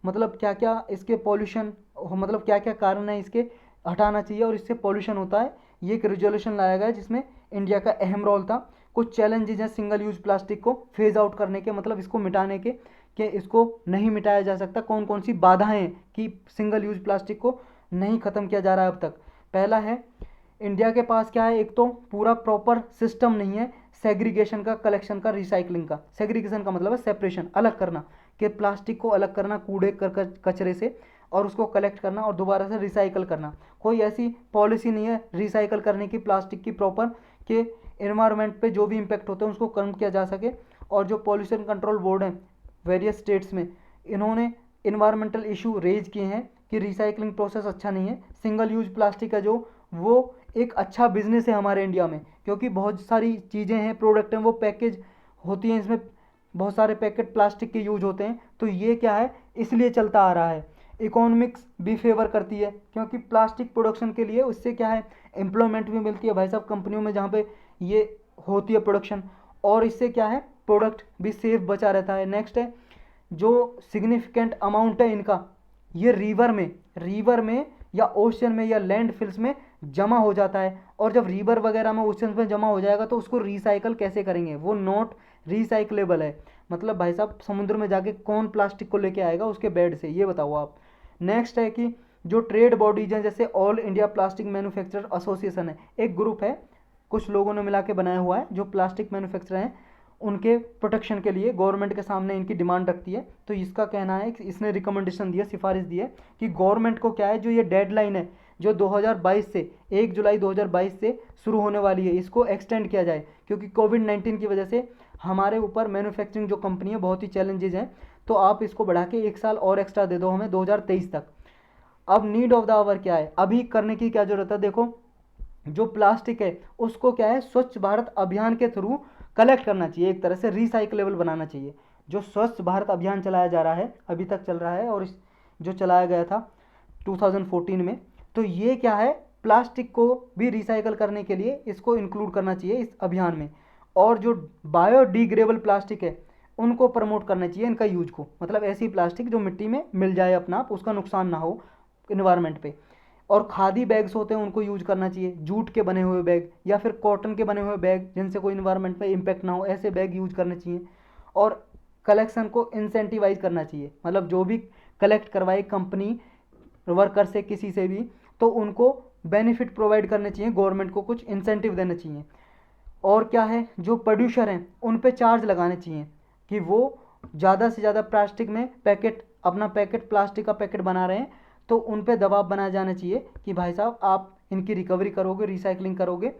मतलब क्या क्या इसके पॉल्यूशन, मतलब क्या क्या कारण है इसके, हटाना चाहिए और इससे पॉल्यूशन होता है। ये एक रिजोल्यूशन लाया गया जिसमें इंडिया का अहम रोल था। कुछ चैलेंजेस हैं सिंगल यूज प्लास्टिक को फेज आउट करने के, मतलब इसको मिटाने के, कि इसको नहीं मिटाया जा सकता, कौन कौन सी बाधाएं हैं कि सिंगल यूज प्लास्टिक को नहीं ख़त्म किया जा रहा है अब तक। पहला है, इंडिया के पास क्या है, एक तो पूरा प्रॉपर सिस्टम नहीं है सेग्रीगेशन का, कलेक्शन का, रिसाइकलिंग का। सेग्रीगेशन का मतलब है सेपरेशन, अलग करना, कि प्लास्टिक को अलग करना कूड़े कचरे से और उसको कलेक्ट करना और दोबारा से रिसाइकल करना। कोई ऐसी पॉलिसी नहीं है रिसाइकल करने की प्लास्टिक की प्रॉपर, कि एनवायरनमेंट पे जो भी इम्पेक्ट होते हैं उसको कम किया जा सके। और जो पॉल्यूशन कंट्रोल बोर्ड है वेरियस स्टेट्स में, इन्होंने इन्वायरमेंटल इशू रेज किए हैं कि रिसाइकलिंग प्रोसेस अच्छा नहीं है। सिंगल यूज प्लास्टिक का जो वो एक अच्छा बिजनेस है हमारे इंडिया में, क्योंकि बहुत सारी चीज़ें हैं, प्रोडक्ट हैं, वो पैकेज होती हैं, इसमें बहुत सारे पैकेट प्लास्टिक के यूज होते हैं, तो ये क्या है इसलिए चलता आ रहा है। इकोनॉमिक्स भी फेवर करती है, क्योंकि प्लास्टिक प्रोडक्शन के लिए उससे क्या है एम्प्लॉयमेंट भी मिलती है भाई साहब कंपनियों में जहाँ पे ये होती है प्रोडक्शन। और इससे क्या है प्रोडक्ट भी सेफ बचा रहता है। नेक्स्ट है जो सिग्निफिकेंट अमाउंट है इनका, ये रिवर में या ओशन में या लैंडफिल्स में जमा हो जाता है, और जब रिवर वगैरह में ओशन में जमा हो जाएगा तो उसको रिसाइकल कैसे करेंगे, वो नॉट रिसाइकलेबल है। मतलब भाई साहब समुद्र में जाके कौन प्लास्टिक को लेके आएगा उसके बेड से, ये बताओ आप। नेक्स्ट है कि जो ट्रेड बॉडीज हैं जैसे all India plastic manufacturer association है, एक ग्रुप है कुछ लोगों ने मिला के बनाया हुआ है जो प्लास्टिक मैन्युफैक्चरर हैं, उनके प्रोटेक्शन के लिए गवर्नमेंट के सामने इनकी डिमांड रखती है। तो इसका कहना है कि इसने रिकमेंडेशन दिया, सिफारिश दी है कि गवर्नमेंट को क्या है, जो ये डेडलाइन है जो 2022 से 1 जुलाई 2022 से शुरू होने वाली है, इसको एक्सटेंड किया जाए, क्योंकि कोविड-19 की वजह से हमारे ऊपर मैन्युफैक्चरिंग जो कंपनी है बहुत ही चैलेंजेज हैं। तो आप इसको बढ़ा के 1 साल और एक्स्ट्रा दे दो हमें 2023 तक। अब नीड ऑफ द आवर क्या है, अभी करने की क्या जरूरत है, देखो जो प्लास्टिक है उसको क्या है स्वच्छ भारत अभियान के थ्रू कलेक्ट करना चाहिए, एक तरह से रिसाइकलेबल बनाना चाहिए। जो स्वच्छ भारत अभियान चलाया जा रहा है अभी तक चल रहा है, और इस जो चलाया गया था 2014 में, तो ये क्या है प्लास्टिक को भी रिसाइकल करने के लिए इसको इंक्लूड करना चाहिए इस अभियान में। और जो बायोडिग्रेडेबल प्लास्टिक है उनको प्रमोट करना चाहिए इनका यूज को, मतलब ऐसी प्लास्टिक जो मिट्टी में मिल जाए अपना आप, उसका नुकसान ना हो इन्वायरमेंट पे। और खादी बैग्स होते हैं उनको यूज करना चाहिए, जूट के बने हुए बैग या फिर कॉटन के बने हुए बैग जिनसे कोई इन्वायरमेंट पे इम्पैक्ट ना हो, ऐसे बैग यूज करने चाहिए। और कलेक्शन को इंसेंटिवाइज करना चाहिए, मतलब जो भी कलेक्ट करवाए कंपनी वर्कर से किसी से भी, तो उनको बेनिफिट प्रोवाइड करने चाहिए, गवर्नमेंट को कुछ इंसेंटिव देने चाहिए। और क्या है जो प्रोड्यूसर हैं उन पे चार्ज लगाने चाहिए कि वो ज़्यादा से ज़्यादा प्लास्टिक में पैकेट अपना पैकेट प्लास्टिक का पैकेट बना रहे हैं, तो उन पे दबाव बनाया जाना चाहिए कि भाई साहब आप इनकी रिकवरी करोगे, रिसाइकलिंग करोगे,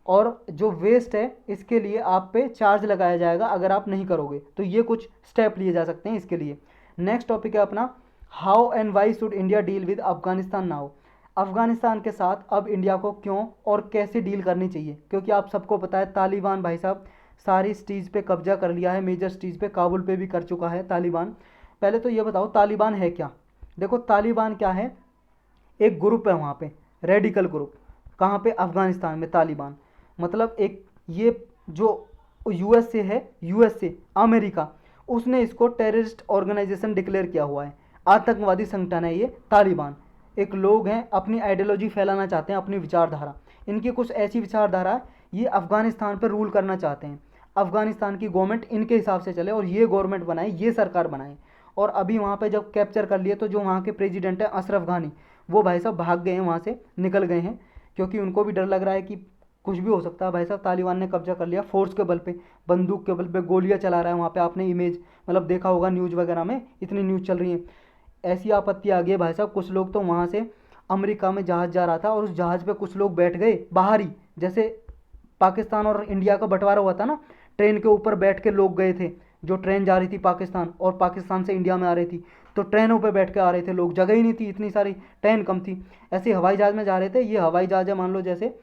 और जो वेस्ट है इसके लिए आप पे चार्ज लगाया जाएगा अगर आप नहीं करोगे। तो ये कुछ स्टेप लिए जा सकते हैं इसके लिए। नेक्स्ट टॉपिक है अपना how and why should India deal with Afghanistan now. Afghanistan के साथ अब इंडिया को क्यों और कैसे डील करनी चाहिए, क्योंकि आप सबको पता है तालिबान भाई साहब सारी स्टेज पे कब्जा कर लिया है, मेजर स्टेज पे, काबुल पे भी कर चुका है तालिबान। पहले तो ये बताओ तालिबान है क्या। देखो तालिबान क्या है, एक ग्रुप है वहाँ पे, रेडिकल ग्रुप। कहाँ पे, अफगानिस्तान में तालिबान। मतलब एक ये जो यूएसए है, यूएसए अमेरिका, उसने इसको टेररिस्ट ऑर्गेनाइजेशन डिक्लेयर किया हुआ है, आतंकवादी संगठन है ये तालिबान। एक लोग हैं अपनी आइडियोलॉजी फैलाना चाहते हैं, अपनी विचारधारा, इनकी कुछ ऐसी विचारधारा है, ये अफगानिस्तान पर रूल करना चाहते हैं, अफगानिस्तान की गवर्नमेंट इनके हिसाब से चले और ये गवर्नमेंट बनाए, ये सरकार बनाए। और अभी वहाँ पे जब कैप्चर कर लिए तो जो वहाँ के प्रेसिडेंट है अशरफ घानी, वो भाई साहब भाग गए हैं वहाँ से, निकल गए हैं, क्योंकि उनको भी डर लग रहा है कि कुछ भी हो सकता है। भाई साहब तालिबान ने कब्जा कर लिया, फोर्स के बल पे, बंदूक के बल पे गोलियां चला रहा है वहाँ पे, आपने इमेज मतलब देखा होगा न्यूज़ वगैरह में, इतनी न्यूज़ चल रही है। ऐसी आपत्ति आ गई है भाई साहब, कुछ लोग तो वहाँ से अमेरिका में जहाज़ जा रहा था और उस जहाज़ पे कुछ लोग बैठ गए बाहर ही, जैसे पाकिस्तान और इंडिया का बंटवारा हुआ था ना, ट्रेन के ऊपर बैठ के लोग गए थे, जो ट्रेन जा रही थी पाकिस्तान और पाकिस्तान से इंडिया में आ रही थी, तो ट्रेनों पे बैठ के आ रहे थे लोग, जगह ही नहीं थी, इतनी सारी ट्रेन कम थी। ऐसे हवाई जहाज़ में जा रहे थे, ये हवाई जहाज़ है मान लो जैसे,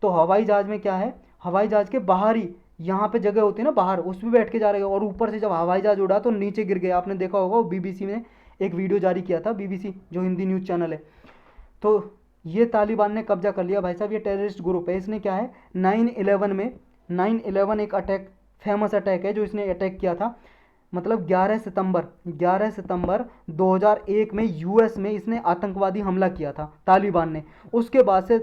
तो हवाई जहाज़ में क्या है, हवाई जहाज़ के बाहर ही यहाँ पे जगह होती है ना बाहर, उस पर बैठ के जा रहे हो, और ऊपर से जब हवाई जहाज़ उड़ा तो नीचे गिर गया। आपने देखा होगा, वो बीबीसी ने एक वीडियो जारी किया था, बीबीसी जो हिंदी न्यूज़ चैनल है। तो ये तालिबान ने कब्जा कर लिया भाई साहब, ये टेररिस्ट ग्रुप है। इसने क्या है 9/11 में, 9/11 एक अटैक, फेमस अटैक है जो इसने अटैक किया था, मतलब 11 सितंबर 2001 में यूएस में इसने आतंकवादी हमला किया था तालिबान ने। उसके बाद से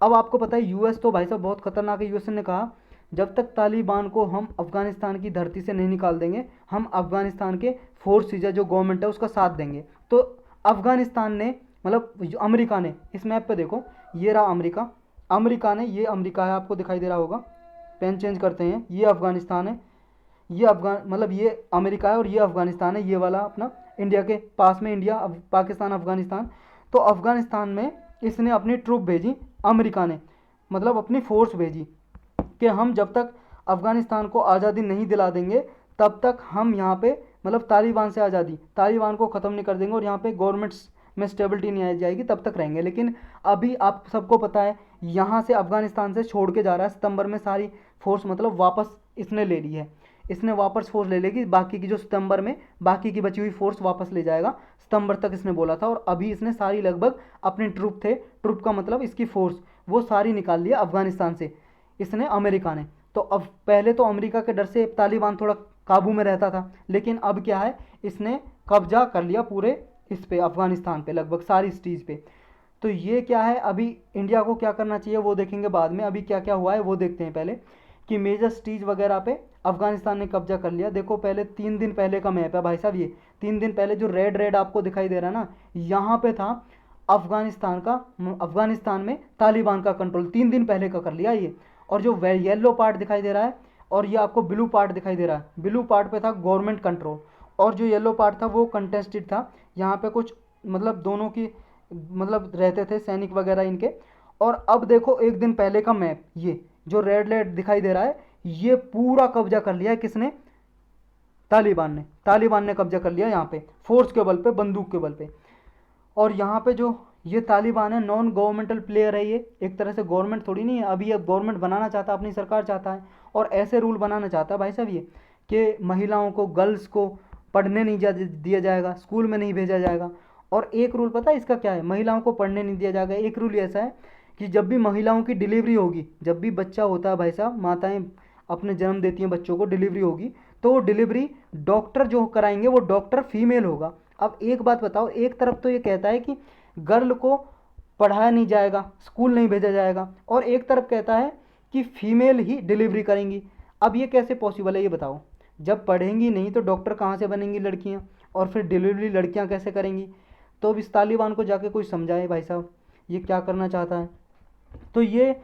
अब आपको पता है यूएस तो भाई साहब बहुत खतरनाक है। यूएस ने कहा जब तक तालिबान को हम अफ़गानिस्तान की धरती से नहीं निकाल देंगे, हम अफ़गानिस्तान के फोर्सेज जो गवर्नमेंट है उसका साथ देंगे। तो अफ़गानिस्तान ने, मतलब अमेरिका ने, इस मैप पे देखो ये रहा अमेरिका, अमेरिका ने, ये अमेरिका है आपको दिखाई दे रहा होगा, पेन चेंज करते हैं, ये अफ़गानिस्तान है, ये मतलब ये अमेरिका है और ये अफ़गानिस्तान है, ये वाला अपना इंडिया के पास में, इंडिया पाकिस्तान अफ़गानिस्तान। तो अफ़गानिस्तान में इसने अपनी ट्रूप भेजी, अमेरिका ने, मतलब अपनी फोर्स भेजी कि हम जब तक अफ़गानिस्तान को आज़ादी नहीं दिला देंगे तब तक हम यहाँ पे, मतलब तालिबान से आज़ादी, तालिबान को ख़त्म नहीं कर देंगे और यहाँ पे गवर्नमेंट में स्टेबिलिटी नहीं आ जाएगी, तब तक रहेंगे। लेकिन अभी आप सबको पता है यहाँ से अफ़गानिस्तान से छोड़ के जा रहा है, सितंबर में सारी फोर्स मतलब वापस इसने ले ली है, इसने वापस फोर्स ले लेगी, बाकी की जो सितंबर में बाकी की बची हुई फोर्स वापस ले जाएगा, सितंबर तक इसने बोला था। और अभी इसने सारी लगभग अपनी ट्रूप का मतलब इसकी फोर्स वो सारी निकाल लिया अफ़गानिस्तान से इसने, अमेरिका ने। तो अब पहले तो अमेरिका के डर से तालिबान थोड़ा काबू में रहता था, लेकिन अब क्या है, इसने कब्जा कर लिया पूरे इस पे, अफगानिस्तान पे, लगभग सारी स्टेज पे। तो ये क्या है, अभी इंडिया को क्या करना चाहिए वो देखेंगे बाद में, अभी क्या क्या हुआ है वो देखते हैं पहले, कि मेजर स्टेज वगैरह पे अफगानिस्तान ने कब्जा कर लिया। देखो पहले 3 दिन पहले का मैप है भाई साहब, ये 3 दिन पहले जो रेड रेड आपको दिखाई दे रहा है ना, यहाँ पे था अफगानिस्तान का, अफगानिस्तान में तालिबान का कंट्रोल 3 दिन पहले का कर लिया ये। और जो येलो पार्ट दिखाई दे रहा है और ये आपको ब्लू पार्ट दिखाई दे रहा है, ब्लू पार्ट पे था गवर्नमेंट कंट्रोल, और जो येलो पार्ट था वो कंटेस्टेड था। यहाँ पे कुछ मतलब दोनों की मतलब रहते थे सैनिक वगैरह इनके। और अब देखो 1 दिन पहले का मैप, ये जो रेड रेड दिखाई दे रहा है, ये पूरा कब्जा कर लिया है किसने, तालिबान ने कब्जा कर लिया यहाँ पे, फोर्स के बल पे, बंदूक के बल पे। और यहाँ पे जो ये तालिबान है, नॉन गवर्नमेंटल प्लेयर है ये, एक तरह से गवर्नमेंट थोड़ी नहीं है, अभी ये गवर्नमेंट बनाना चाहता है, अपनी सरकार चाहता है, और ऐसे रूल बनाना चाहता है भाई साहब ये, कि महिलाओं को, गर्ल्स को पढ़ने नहीं दिया जाएगा, स्कूल में नहीं भेजा जाएगा। और एक रूल पता है इसका क्या है, महिलाओं को पढ़ने नहीं दिया जाएगा, एक रूल ऐसा है कि जब भी महिलाओं की डिलीवरी होगी, जब भी बच्चा होता है भाई साहब, माताएं अपने जन्म देती हैं बच्चों को, डिलीवरी होगी, तो वो डिलीवरी डॉक्टर जो कराएंगे वो डॉक्टर फीमेल होगा। अब एक बात बताओ, एक तरफ तो ये कहता है कि गर्ल को पढ़ाया नहीं जाएगा, स्कूल नहीं भेजा जाएगा, और एक तरफ कहता है कि फीमेल ही डिलीवरी करेंगी। अब ये कैसे पॉसिबल है ये बताओ, जब पढ़ेंगी नहीं तो डॉक्टर कहाँ से बनेंगी लड़कियाँ, और फिर डिलीवरी लड़कियाँ कैसे करेंगी। तो अब इस तालिबान को जाके कोई समझाए भाई साहब ये क्या करना चाहता है। तो ये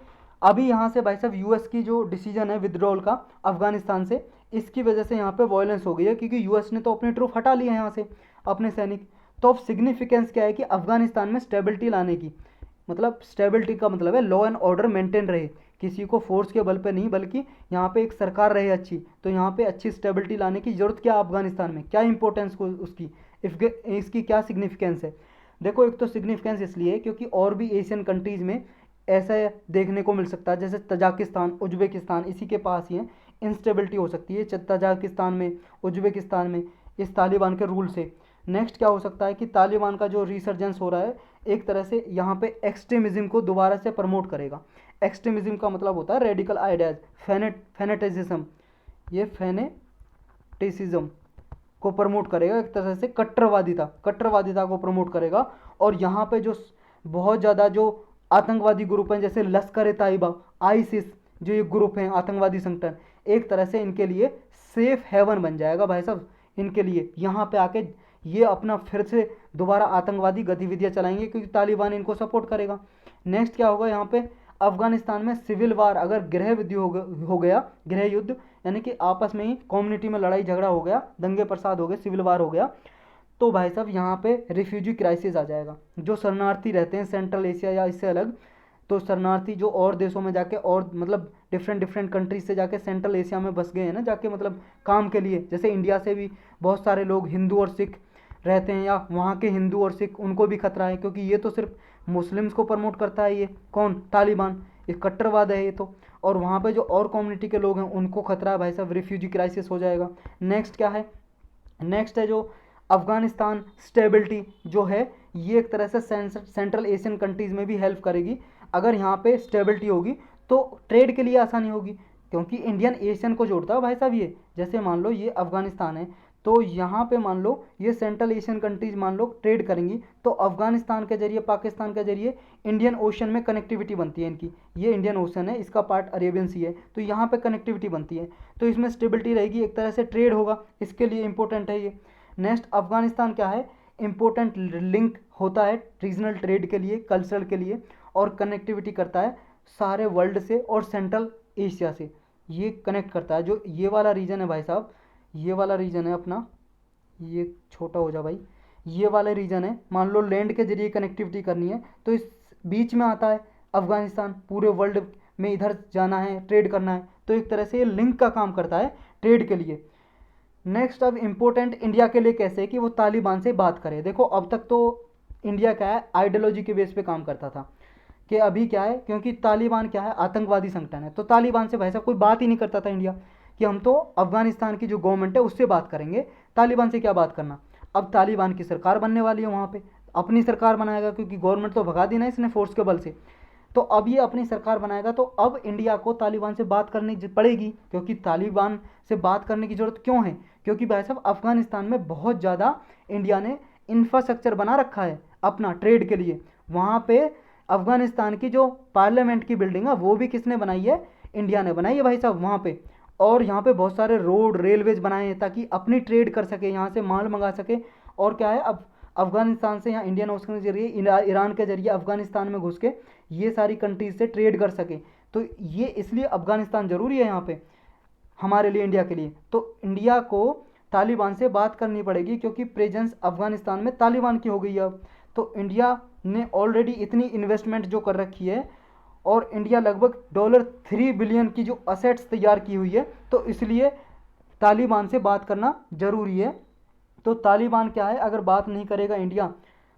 अभी यहाँ से भाई साहब यूएस की जो डिसीजन है विदड्रॉल का अफगानिस्तान से, इसकी वजह से यहाँ पे वायलेंस हो गई है, क्योंकि यूएस ने तो अपने ट्रूप हटा लिए हैं यहाँ से, अपने सैनिक। तो अब सिग्निफिकेंस क्या है कि अफगानिस्तान में स्टेबिलिटी लाने की, मतलब स्टेबिलिटी का मतलब है लॉ एंड ऑर्डर मेंटेन रहे, किसी को फोर्स के बल पे नहीं, बल्कि यहाँ पे एक सरकार रहे अच्छी। तो यहाँ पे अच्छी स्टेबिलिटी लाने की ज़रूरत क्या अफगानिस्तान में, क्या इंपॉर्टेंस को उसकी, इसकी क्या सिग्निफिकेंस है। देखो एक तो सिग्निफिकेंस इसलिए है क्योंकि और भी एशियन कंट्रीज़ में ऐसा देखने को मिल सकता है, जैसे तजाकिस्तान, उज्बेकिस्तान इसी के पास ही है, इंस्टेबिलिटी हो सकती है तजाकिस्तान में, उज्बेकिस्तान में, इस तालिबान के रूल से। नेक्स्ट क्या हो सकता है कि तालिबान का जो रिसर्जेंस हो रहा है, एक तरह से यहाँ पे एक्सट्रीमिज्म को दोबारा से प्रमोट करेगा। एक्सट्रीमिज्म का मतलब होता है रेडिकल आइडियाज, फेनेटिज्म, ये फेनेटिसिज्म को प्रमोट करेगा, एक तरह से कट्टरवादिता को प्रमोट करेगा। और यहाँ पे जो बहुत ज़्यादा जो आतंकवादी ग्रुप हैं, जैसे लश्कर ए तैयबा, आईसिस, जो ये ग्रुप हैं आतंकवादी संगठन, एक तरह से इनके लिए सेफ हेवन बन जाएगा भाई साहब, इनके लिए यहाँ पे आके ये अपना फिर से दोबारा आतंकवादी गतिविधियाँ चलाएंगे, क्योंकि तालिबान इनको सपोर्ट करेगा। नेक्स्ट क्या होगा, यहाँ पे अफगानिस्तान में सिविल वार, अगर गृह युद्ध हो गया, गृह युद्ध यानी कि आपस में ही कम्युनिटी में लड़ाई झगड़ा हो गया, दंगे प्रसाद हो गए, सिविल वार हो गया, तो भाई साहब यहाँ पे रिफ्यूजी क्राइसिस आ जाएगा। जो शरणार्थी रहते हैं सेंट्रल एशिया या इससे अलग, तो शरणार्थी जो और देशों में जाके, और मतलब डिफरेंट कंट्रीज से जाके सेंट्रल एशिया में बस गए हैं ना जाके, मतलब काम के लिए, जैसे इंडिया से भी बहुत सारे लोग हिंदू और सिख रहते हैं, या वहाँ के हिंदू और सिख, उनको भी खतरा है, क्योंकि ये तो सिर्फ मुस्लिम्स को प्रमोट करता है, ये कौन, तालिबान, ये कट्टरवाद है ये तो। और वहाँ पे जो और कम्युनिटी के लोग हैं उनको खतरा है भाई साहब, रिफ्यूजी क्राइसिस हो जाएगा। नेक्स्ट क्या है, नेक्स्ट है जो अफगानिस्तान स्टेबिलिटी जो है, ये एक तरह से सेंट्रल एशियन कंट्रीज़ में भी हेल्प करेगी। अगर यहाँ पे स्टेबिलिटी होगी तो ट्रेड के लिए आसानी होगी, क्योंकि इंडियन एशियन को जोड़ता है भाई साहब ये। जैसे मान लो ये अफगानिस्तान है, तो यहाँ पे मान लो ये सेंट्रल एशियन कंट्रीज मान लो ट्रेड करेंगी, तो अफगानिस्तान के जरिए, पाकिस्तान के जरिए इंडियन ओशन में कनेक्टिविटी बनती है इनकी। ये इंडियन ओशन है, इसका पार्ट अरेबियन सी है, तो यहाँ पे कनेक्टिविटी बनती है, तो इसमें स्टेबिलिटी रहेगी, एक तरह से ट्रेड होगा, इसके लिए इंपॉर्टेंट है ये। नेक्स्ट अफगानिस्तान क्या है, इंपॉर्टेंट लिंक होता है रीजनल ट्रेड के लिए, कल्चरल के लिए, और कनेक्टिविटी करता है सारे वर्ल्ड से और सेंट्रल एशिया से, ये कनेक्ट करता है। जो ये वाला रीजन है भाई साहब, ये वाला रीजन है अपना, ये छोटा हो जा भाई, ये वाला रीजन है, मान लो लैंड के जरिए कनेक्टिविटी करनी है, तो इस बीच में आता है अफगानिस्तान, पूरे वर्ल्ड में इधर जाना है, ट्रेड करना है, तो एक तरह से ये लिंक का काम करता है ट्रेड के लिए। नेक्स्ट अब इम्पोर्टेंट इंडिया के लिए कैसे कि वो तालिबान से बात करे। देखो अब तक तो इंडिया क्या है, आइडियोलॉजी के बेस पे काम करता था, कि अभी क्या है, क्योंकि तालिबान क्या है, आतंकवादी संगठन है, तो तालिबान से भाई साहब कोई बात ही नहीं करता था इंडिया, कि हम तो अफगानिस्तान की जो गवर्नमेंट है उससे बात करेंगे, तालिबान से क्या बात करना। अब तालिबान की सरकार बनने वाली है, वहाँ पे अपनी सरकार बनाएगा, क्योंकि गवर्नमेंट तो भगा दी ना इसने फोर्स के बल से, तो अब ये अपनी सरकार बनाएगा, तो अब इंडिया को तालिबान से बात करनी पड़ेगी, क्योंकि तालिबान से बात करने की ज़रूरत क्यों है, क्योंकि भाई साहब अफगानिस्तान में बहुत ज़्यादा इंडिया ने इंफ्रास्ट्रक्चर बना रखा है अपना ट्रेड के लिए। वहाँ पे अफगानिस्तान की जो पार्लियामेंट की बिल्डिंग है वो भी किसने बनाई है, इंडिया ने बनाई है भाई साहब वहाँ पे। और यहाँ पे बहुत सारे रोड रेलवेज बनाए हैं ताकि अपनी ट्रेड कर सके, यहाँ से माल मंगा सके। और क्या है, अब अफगानिस्तान से यहाँ इंडियन ओशन के जरिए, ईरान के जरिए अफगानिस्तान में घुस के ये सारी कंट्रीज से ट्रेड कर सके। तो ये इसलिए अफगानिस्तान ज़रूरी है यहाँ पे हमारे लिए, इंडिया के लिए। तो इंडिया को तालिबान से बात करनी पड़ेगी, क्योंकि प्रेजेंस अफगानिस्तान में तालिबान की हो गई है अब। तो इंडिया ने ऑलरेडी इतनी इन्वेस्टमेंट जो कर रखी है, और इंडिया लगभग $3 बिलियन की जो असेट्स तैयार की हुई है, तो इसलिए तालिबान से बात करना ज़रूरी है। तो तालिबान क्या है, अगर बात नहीं करेगा इंडिया,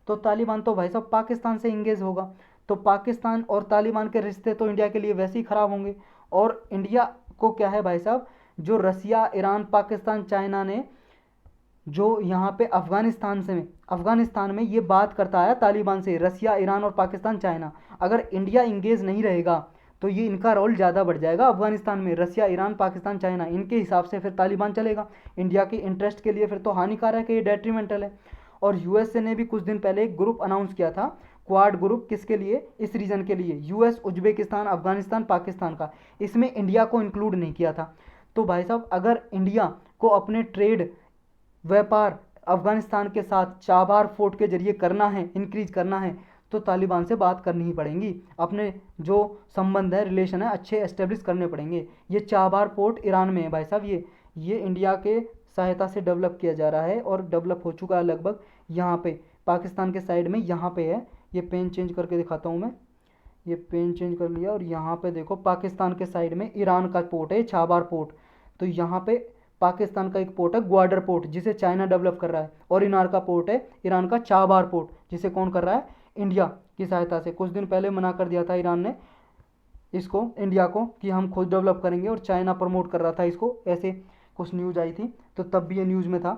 तो तालिबान तो भाई साहब पाकिस्तान से इंगेज होगा। तो पाकिस्तान और तालिबान के रिश्ते तो इंडिया के लिए वैसे ही ख़राब होंगे। और इंडिया को क्या है भाई साहब, जो रसिया, ईरान, पाकिस्तान, चाइना ने जो यहाँ पे अफगानिस्तान में ये बात करता है तालिबान से, रसिया, ईरान और पाकिस्तान, चाइना, अगर इंडिया इंगेज नहीं रहेगा तो ये इनका रोल ज़्यादा बढ़ जाएगा अफगानिस्तान में। रसिया, ईरान, पाकिस्तान, चाइना, इनके हिसाब से फिर तालिबान चलेगा। इंडिया के इंटरेस्ट के लिए फिर तो हानिकारक है, ये डेट्रीमेंटल है। और यूएसए ने भी कुछ दिन पहले एक ग्रुप अनाउंस किया था, क्वाड ग्रुप, किसके लिए, इस रीजन के लिए, यूएस, उज्बेकिस्तान, अफगानिस्तान, पाकिस्तान का। इसमें इंडिया को इंक्लूड नहीं किया था। तो भाई साहब अगर इंडिया को अपने ट्रेड व्यापार अफगानिस्तान के साथ चाबार फोर्ट के जरिए करना है, इंक्रीज करना है, तो तालिबान से बात करनी ही पड़ेगी। अपने जो संबंध है, रिलेशन है, अच्छे एस्टेब्लिश करने पड़ेंगे। ये चाबार पोर्ट ईरान में है भाई साहब, ये इंडिया के सहायता से डेवलप किया जा रहा है और डेवलप हो चुका है लगभग। यहाँ पे पाकिस्तान के साइड में यहाँ पे है, ये पेन चेंज करके दिखाता हूँ मैं, ये पेन चेंज कर लिया। और यहाँ पे देखो पाकिस्तान के साइड में ईरान का पोर्ट है, चाबार पोर्ट। तो यहाँ पे पाकिस्तान का एक पोर्ट है ग्वाडर पोर्ट, जिसे चाइना डेवलप कर रहा है। और ईरान का पोर्ट है, ईरान का चाबार पोर्ट, जिसे कौन कर रहा है, इंडिया की सहायता से। कुछ दिन पहले मना कर दिया था ईरान ने इसको, इंडिया को, कि हम खुद डेवलप करेंगे, और चाइना प्रमोट कर रहा था इसको, ऐसे कुछ न्यूज़ आई थी, तो तब भी ये न्यूज़ में था।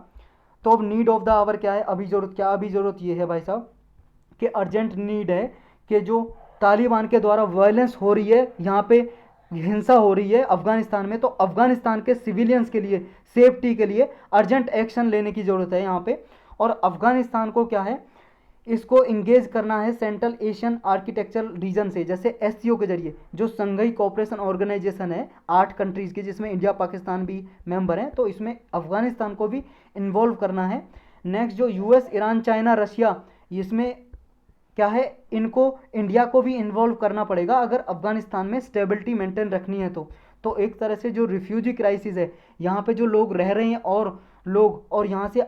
तो अब नीड ऑफ द आवर क्या है, अभी ज़रूरत क्या, अभी ज़रूरत ये है भाई साहब कि अर्जेंट नीड है कि जो तालिबान के द्वारा वायलेंस हो रही है, यहाँ पे हिंसा हो रही है अफगानिस्तान में, तो अफगानिस्तान के सिविलियंस के लिए, सेफ्टी के लिए अर्जेंट एक्शन लेने की ज़रूरत है यहाँ पे। और अफगानिस्तान को क्या है, इसको इंगेज करना है सेंट्रल एशियन आर्किटेक्चरल रीजन से, जैसे एससीओ के जरिए, जो संघई कोऑपरेशन ऑर्गेनाइजेशन है 8 कंट्रीज़ की, जिसमें इंडिया, पाकिस्तान भी मेंबर हैं, तो इसमें अफगानिस्तान को भी इन्वॉल्व करना है। नेक्स्ट जो यूएस, ईरान, चाइना, रशिया, इसमें क्या है, इनको इंडिया को भी इन्वॉल्व करना पड़ेगा अगर अफगानिस्तान में स्टेबिलिटी मेंटेन रखनी है तो एक तरह से जो रिफ्यूजी क्राइसिस है, यहाँ पे जो लोग रह रहे हैं और यहाँ से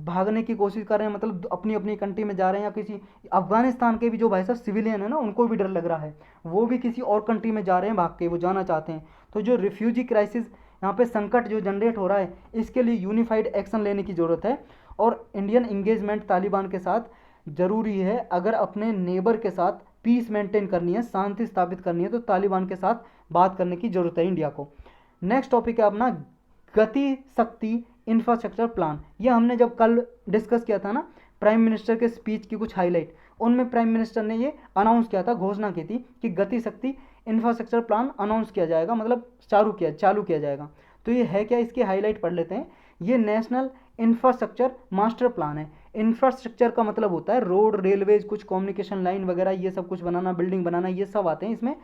भागने की कोशिश कर रहे हैं, मतलब अपनी अपनी कंट्री में जा रहे हैं, या किसी अफगानिस्तान के भी जो भाई साहब सिविलियन है ना, उनको भी डर लग रहा है, वो भी किसी और कंट्री में जा रहे हैं, भाग के वो जाना चाहते हैं। तो जो रिफ्यूजी क्राइसिस, यहाँ पे संकट जो जनरेट हो रहा है, इसके लिए यूनिफाइड एक्शन लेने की ज़रूरत है। और इंडियन इंगेजमेंट तालिबान के साथ ज़रूरी है। अगर अपने नेबर के साथ पीस मेंटेन करनी है, शांति स्थापित करनी है, तो तालिबान के साथ बात करने की ज़रूरत है इंडिया को। नेक्स्ट टॉपिक है अपना गति शक्ति इंफ्रास्ट्रक्चर प्लान। ये हमने जब कल डिस्कस किया था ना, प्राइम मिनिस्टर के स्पीच की कुछ हाईलाइट, उनमें प्राइम मिनिस्टर ने ये अनाउंस किया था, घोषणा की थी कि गति शक्ति इंफ्रास्ट्रक्चर प्लान अनाउंस किया जाएगा, मतलब चालू किया जाएगा। तो ये है क्या, इसकी हाईलाइट पढ़ लेते हैं। ये नेशनल इंफ्रास्ट्रक्चर मास्टर प्लान है। इंफ्रास्ट्रक्चर का मतलब होता है रोड, रेलवेज, कुछ कम्युनिकेशन लाइन वगैरह, ये सब कुछ बनाना, बिल्डिंग बनाना, ये सब आते हैं इसमें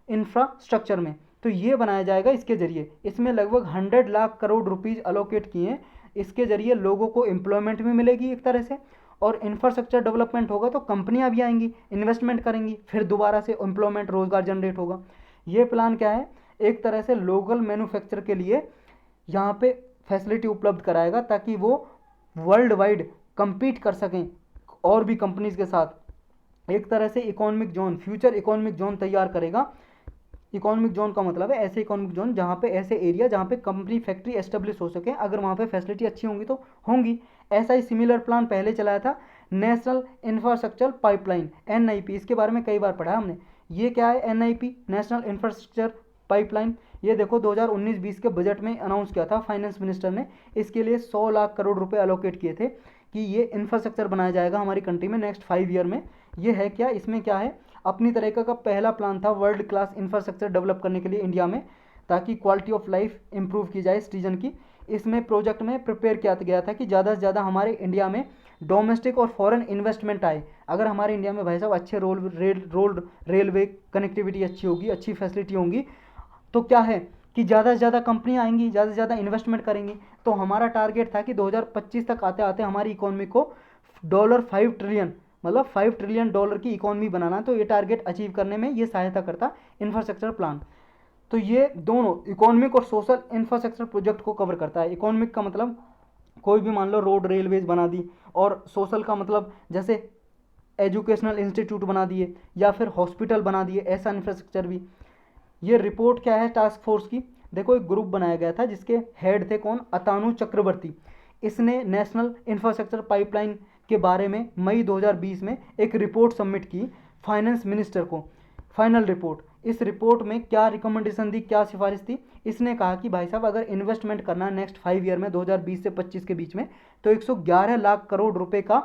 इंफ्रास्ट्रक्चर में। तो ये बनाया जाएगा इसके जरिए। इसमें लगभग 100 लाख करोड़ रुपीज़ अलोकेट किए हैं। इसके जरिए लोगों को एम्प्लॉयमेंट भी मिलेगी एक तरह से, और इंफ्रास्ट्रक्चर डेवलपमेंट होगा तो कंपनियां भी आएंगी, इन्वेस्टमेंट करेंगी, फिर दोबारा से एम्प्लॉयमेंट, रोजगार जनरेट होगा। ये प्लान क्या है, एक तरह से लोकल मैन्युफैक्चर के लिए यहाँ पे फैसिलिटी उपलब्ध कराएगा, ताकि वो वर्ल्ड वाइड compete कर सकें और भी कंपनीज के साथ। एक तरह से economic zone, future economic zone तैयार करेगा। इकोनॉमिक जोन का मतलब है ऐसे इकोनॉमिक जोन जहाँ पे, ऐसे एरिया जहाँ पे कंपनी, फैक्ट्री एस्टेब्लिश हो सके, अगर वहाँ पे फैसिलिटी अच्छी होंगी तो होंगी। ऐसा ही सिमिलर प्लान पहले चलाया था नेशनल इंफ्रास्ट्रक्चर पाइपलाइन, NIP, इसके बारे में कई बार पढ़ा हमने। ये क्या है NIP, नेशनल इंफ्रास्ट्रक्चर पाइपलाइन? ये देखो 2019-20 के बजट में अनाउंस किया था फाइनेंस मिनिस्टर ने। इसके लिए 100 लाख करोड़ रुपए अलोकेट किए थे कि ये इंफ्रास्ट्रक्चर बनाया जाएगा हमारी कंट्री में नेक्स्ट 5 ईयर में। ये है क्या, इसमें क्या है, अपनी तरह का पहला प्लान था वर्ल्ड क्लास इंफ्रास्ट्रक्चर डेवलप करने के लिए इंडिया में, ताकि क्वालिटी ऑफ लाइफ इंप्रूव की जाए सिटीजन की। इसमें प्रोजेक्ट में प्रिपेयर किया गया था कि ज़्यादा से ज़्यादा हमारे इंडिया में डोमेस्टिक और फॉरेन इन्वेस्टमेंट आए। अगर हमारे इंडिया में भाई साहब अच्छे रेलवे कनेक्टिविटी अच्छी होगी, अच्छी फैसिलिटी होंगी, तो क्या है कि ज़्यादा से ज़्यादा कंपनियाँ आएंगी, ज़्यादा से ज़्यादा इन्वेस्टमेंट करेंगी। तो हमारा टारगेट था कि 2025 तक आते आते हमारी इकोनॉमी को $5 ट्रिलियन, मतलब $5 ट्रिलियन की इकोनॉमी बनाना। तो ये टारगेट अचीव करने में ये सहायता करता इंफ्रास्ट्रक्चर प्लान। तो ये दोनों इकोनॉमिक और सोशल इंफ्रास्ट्रक्चर प्रोजेक्ट को कवर करता है। इकोनॉमिक का मतलब कोई भी मान लो रोड रेलवेज बना दी, और सोशल का मतलब जैसे एजुकेशनल इंस्टीट्यूट बना दिए या फिर हॉस्पिटल बना दिए, ऐसा इंफ्रास्ट्रक्चर भी। ये रिपोर्ट क्या है टास्क फोर्स की, देखो एक ग्रुप बनाया गया था जिसके हेड थे कौन, अतानु चक्रवर्ती। इसने नेशनल इंफ्रास्ट्रक्चर पाइपलाइन के बारे में मई 2020 में एक रिपोर्ट सबमिट की फाइनेंस मिनिस्टर को, फाइनल रिपोर्ट। इस रिपोर्ट में क्या रिकमेंडेशन दी, क्या सिफारिश थी, इसने कहा कि भाई साहब अगर इन्वेस्टमेंट करना है नेक्स्ट 5 ईयर में 2020 से 25 के बीच में, तो 111 लाख करोड़ रुपए का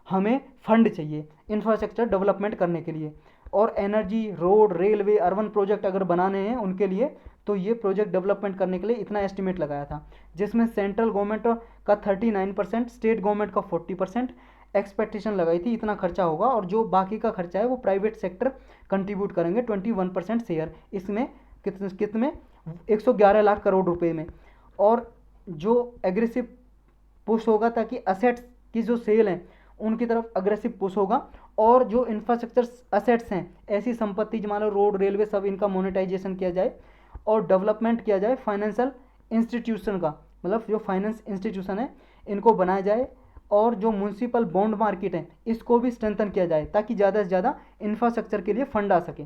हमें फंड चाहिए इंफ्रास्ट्रक्चर डेवलपमेंट करने के लिए। और energy, road, railway, urban project अगर बनाने हैं उनके लिए, तो ये प्रोजेक्ट डेवलपमेंट करने के लिए इतना एस्टिमेट लगाया था, जिसमें सेंट्रल गवर्नमेंट का 39%, स्टेट गवर्नमेंट का 40% एक्सपेक्टेशन लगाई थी इतना खर्चा होगा, और जो बाकी का खर्चा है वो प्राइवेट सेक्टर कंट्रीब्यूट करेंगे 21% शेयर इसमें, कितने 111 लाख करोड़ रुपए में। और जो एग्रेसिव पुश होगा ताकि असेट्स की जो सेल हैं उनकी तरफ अग्रेसिव पुश होगा, और जो इंफ्रास्ट्रक्चर असेट्स हैं, ऐसी संपत्ति जो मान लो रोड रेलवे सब, इनका मोनेटाइजेशन किया जाए और डेवलपमेंट किया जाए फाइनेंशियल इंस्टीट्यूशन का, मतलब जो फाइनेंस इंस्टीट्यूशन है इनको बनाया जाए, और जो म्यूनसिपल बॉन्ड मार्केट है इसको भी स्ट्रेंथन किया जाए ताकि ज़्यादा से ज़्यादा इंफ्रास्ट्रक्चर के लिए फंड आ सके।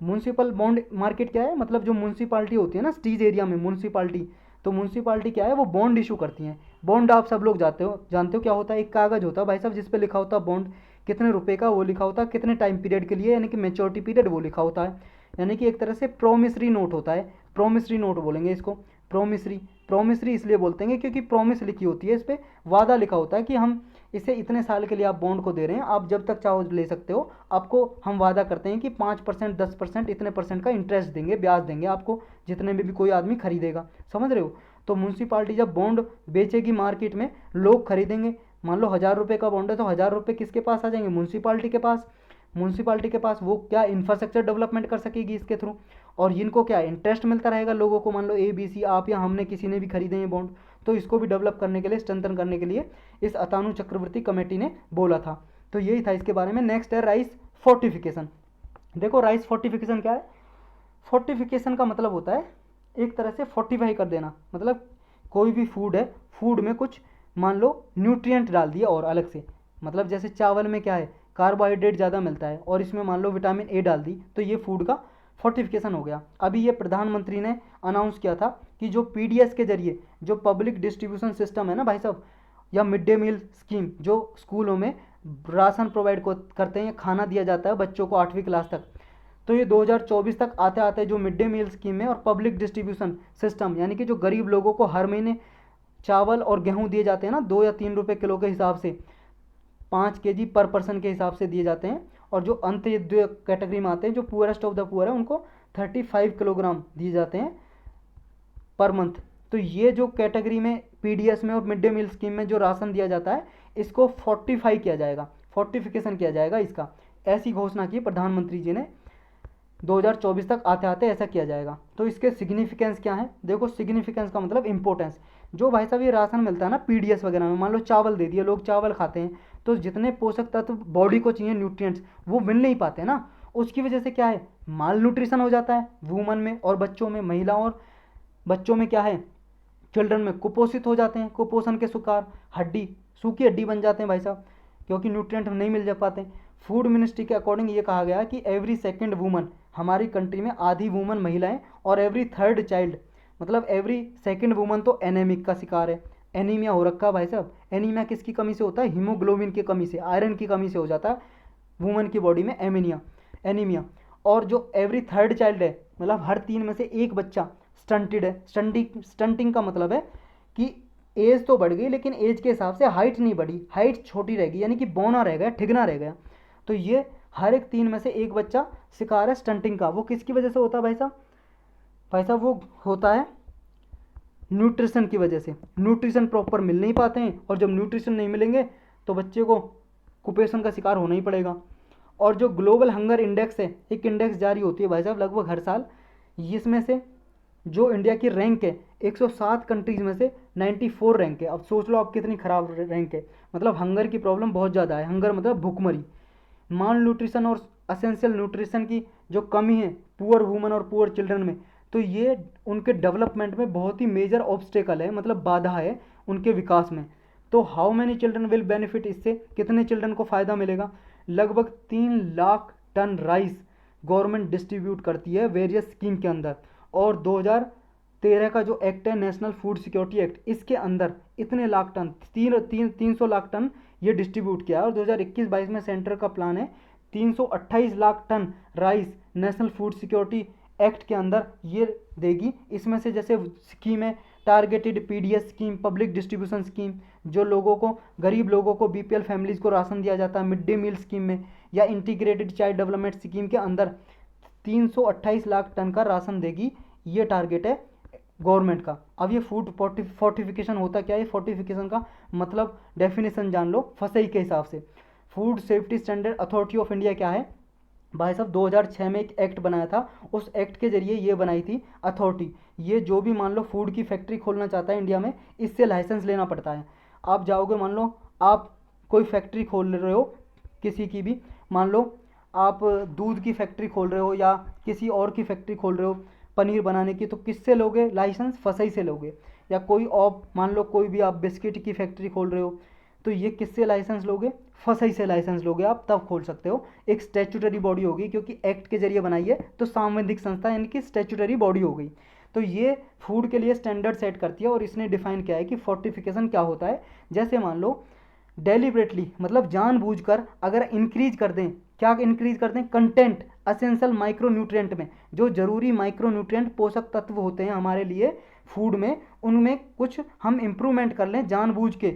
म्यूनसिपल बॉन्ड मार्केट क्या है, मतलब जो म्यूनसिपालिटी होती है ना सिटीज़ एरिया में म्यूनसिपालिटी, तो म्यूनसिपालिटी क्या है, वो बॉन्ड इशू करती हैं। बॉन्ड आप सब लोग जानते हो क्या होता है, एक कागज़ होता है भाई साहब जिस पे लिखा होता है बॉन्ड, कितने रुपए का वो लिखा होता है, कितने टाइम पीरियड के लिए, यानी कि मेच्योरिटी पीरियड वो लिखा होता है, यानी कि एक तरह से प्रोमिसरी नोट होता है, प्रोमिसरी नोट बोलेंगे इसको, प्रोमिसरी इसलिए बोलते हैं क्योंकि प्रॉमिस लिखी होती है, इस पर वादा लिखा होता है कि हम इसे इतने साल के लिए आप बॉन्ड को दे रहे हैं, आप जब तक चाहो ले सकते हो, आपको हम वादा करते हैं कि 5%, 10%, इतने परसेंट का इंटरेस्ट देंगे, ब्याज देंगे आपको, जितने में भी कोई आदमी खरीदेगा, समझ रहे हो। तो म्यूनसिपालिटी जब बॉन्ड बेचेगी मार्केट में, लोग खरीदेंगे, मान लो 1,000 रुपये का बॉन्ड है तो 1,000 रुपये किसके पास आ जाएंगे, म्यूनसिपालिटी के पास। म्यूनसिपालिटी के पास वो क्या इंफ्रास्ट्रक्चर डेवलपमेंट कर सकेगी इसके थ्रू, और इनको क्या इंटरेस्ट मिलता रहेगा लोगों को, मान लो ABC आप या हमने किसी ने भी खरीदे हैं बॉन्ड, तो इसको भी डेवलप करने के लिए, स्ट्रेंथन करने के लिए इस अतानु चक्रवर्ती कमेटी ने बोला था। तो यही था इसके बारे में। नेक्स्ट है राइस फोर्टिफिकेशन। देखो राइस फोर्टिफिकेशन क्या है, फोर्टिफिकेशन का मतलब होता है एक तरह से फोर्टिफाई कर देना, मतलब कोई भी फूड है, फूड में कुछ मान लो न्यूट्रिएंट डाल दिया और अलग से, मतलब जैसे चावल में क्या है कार्बोहाइड्रेट ज़्यादा मिलता है और इसमें मान लो विटामिन A डाल दी, तो ये फूड का फोर्टिफिकेशन हो गया। अभी ये प्रधानमंत्री ने अनाउंस किया था कि जो PDS के जरिए जो पब्लिक डिस्ट्रीब्यूशन सिस्टम है ना भाई साहब, या मिड डे मील स्कीम, जो स्कूलों में राशन प्रोवाइड करते हैं, खाना दिया जाता है बच्चों को 8वीं क्लास तक, तो ये 2024 तक आते आते जो मिड डे मील स्कीम है और पब्लिक डिस्ट्रीब्यूशन सिस्टम, यानी कि जो गरीब लोगों को हर महीने चावल और गेहूं दिए जाते हैं ना 2 या 3 रुपये किलो के हिसाब से, 5 kg पर पर्सन के हिसाब से दिए जाते हैं, और जो अंत्योदय कैटेगरी में आते हैं, जो पुअरेस्ट ऑफ द पुअर है, उनको 35 किलोग्राम दिए जाते हैं पर मंथ। तो ये जो कैटेगरी में PDS में और मिड डे मील स्कीम में जो राशन दिया जाता है, इसको फोर्टिफाई किया जाएगा, फोर्टिफिकेशन किया जाएगा इसका, ऐसी घोषणा की प्रधानमंत्री जी ने। 2024 तक आते आते ऐसा किया जाएगा। तो इसके सिग्निफिकेंस क्या है, देखो सिग्निफिकेंस का मतलब इंपॉर्टेंस। जो भाई साहब ये राशन मिलता है ना PDS वगैरह में, मान लो चावल दे दिए, लोग चावल खाते हैं, तो जितने पोषक तत्व बॉडी को चाहिए न्यूट्रिएंट्स वो मिल नहीं पाते ना, उसकी वजह से क्या है माल न्यूट्रिशन हो जाता है वूमन में और बच्चों में, महिलाओं और बच्चों में क्या है, चिल्ड्रन में कुपोषित हो जाते हैं, कुपोषण के शिकार, सूखी हड्डी बन जाते हैं भाई साहब, क्योंकि न्यूट्रिएंट नहीं मिल जा पाते। फूड मिनिस्ट्री के अकॉर्डिंग ये कहा गया कि एवरी सेकंड वूमन, हमारी कंट्री में आधी वूमन महिलाएं, और एवरी थर्ड चाइल्ड, मतलब एवरी सेकंड वूमन तो एनेमिक का शिकार है, एनीमिया हो रखा भाई साहब। एनीमिया किसकी कमी से होता है, हीमोग्लोबिन की कमी से, आयरन की कमी से हो जाता है वूमन की बॉडी में एनीमिया। और जो एवरी थर्ड चाइल्ड है, मतलब हर 3 में से एक बच्चा स्टंटेड है। स्टंटिंग का मतलब है कि एज तो बढ़ गई लेकिन एज के हिसाब से हाइट नहीं बढ़ी, हाइट छोटी रहेगी, यानी कि बौना रह गया, ठिगना रह गया। तो ये हर एक 3 में से एक बच्चा शिकार है स्टंटिंग का। वो किसकी वजह से होता है भाई साहब? भाई साहब वो होता है न्यूट्रिशन की वजह से। न्यूट्रिशन प्रॉपर मिल नहीं पाते हैं, और जब न्यूट्रिशन नहीं मिलेंगे तो बच्चे को कुपोषण का शिकार होना ही पड़ेगा। और जो ग्लोबल हंगर इंडेक्स है, एक इंडेक्स जारी होती है भाई साहब लगभग हर साल, इसमें से जो इंडिया की रैंक है 107 कंट्रीज में से 94 रैंक है। अब सोच लो आप कितनी खराब रैंक है। मतलब हंगर की प्रॉब्लम बहुत ज़्यादा है। हंगर मतलब भूखमरी, माल न्यूट्रिशन और असेंशियल न्यूट्रिशन की जो कमी है पुअर वुमन और पुअर चिल्ड्रन में, तो ये उनके डेवलपमेंट में बहुत ही मेजर ऑब्स्टेकल है, मतलब बाधा है उनके विकास में। तो how many children will benefit, इससे कितने चिल्ड्रन को फ़ायदा मिलेगा? लगभग 3 lakh ton rice government distribute करती है वेरियस स्कीम के अंदर। और 2013 का जो एक्ट है नेशनल फूड सिक्योरिटी एक्ट, इसके अंदर इतने लाख टन, 300 लाख टन ये डिस्ट्रीब्यूट किया है। और 2021-22 में सेंटर का प्लान है 328 lakh ton rice national food security act के अंदर ये देगी। इसमें से जैसे स्कीम है targeted PDS scheme, public distribution scheme, जो लोगों को, गरीब लोगों को, बीपीएल फैमिलीज़ को राशन दिया जाता है मिड डे मील स्कीम में, या इंटीग्रेटेड चाइल्ड डेवलपमेंट स्कीम के अंदर 328 लाख टन का राशन देगी। ये टारगेट है गवर्नमेंट का। अब ये फूड फोर्टिफिकेशन होता क्या है? फोर्टिफिकेशन का मतलब डेफिनेशन जान लो फसई के हिसाब से। Food safety standard authority of India क्या है भाई साहब? 2006 में एक एक्ट बनाया था, उस एक्ट के जरिए ये बनाई थी अथॉरिटी। ये जो भी मान लो फूड की फैक्ट्री खोलना चाहता है इंडिया में, इससे लाइसेंस लेना पड़ता है। आप जाओगे, मान लो आप कोई फैक्ट्री खोल रहे हो किसी की भी, मान लो आप दूध की फैक्ट्री खोल रहे हो या किसी और की फैक्ट्री खोल रहे हो पनीर बनाने की, तो किससे लोगे लाइसेंस? फसई से लोगे। या कोई और मान लो कोई भी आप बिस्किट की फैक्ट्री खोल रहे हो, तो ये किससे लाइसेंस लोगे? फसई से लाइसेंस लोगे आप, तब खोल सकते हो। एक स्टैट्यूटरी बॉडी होगी, क्योंकि एक्ट के जरिए बनाई है तो सांविधिक संस्था यानी कि स्टैट्यूटरी बॉडी हो गई। तो ये फूड के लिए स्टैंडर्ड सेट करती है। और इसने डिफाइन किया है कि फोर्टिफिकेशन क्या होता है। जैसे मान लो डेलिबरेटली, मतलब जानबूझकर अगर इंक्रीज कर दें, क्या इंक्रीज कर दें? कंटेंट असेंशियल माइक्रोन्यूट्रिएंट में, जो जरूरी माइक्रोन्यूट्रिएंट पोषक तत्व होते हैं हमारे लिए फूड में, उनमें कुछ हम इम्प्रूवमेंट कर लें जानबूझ के,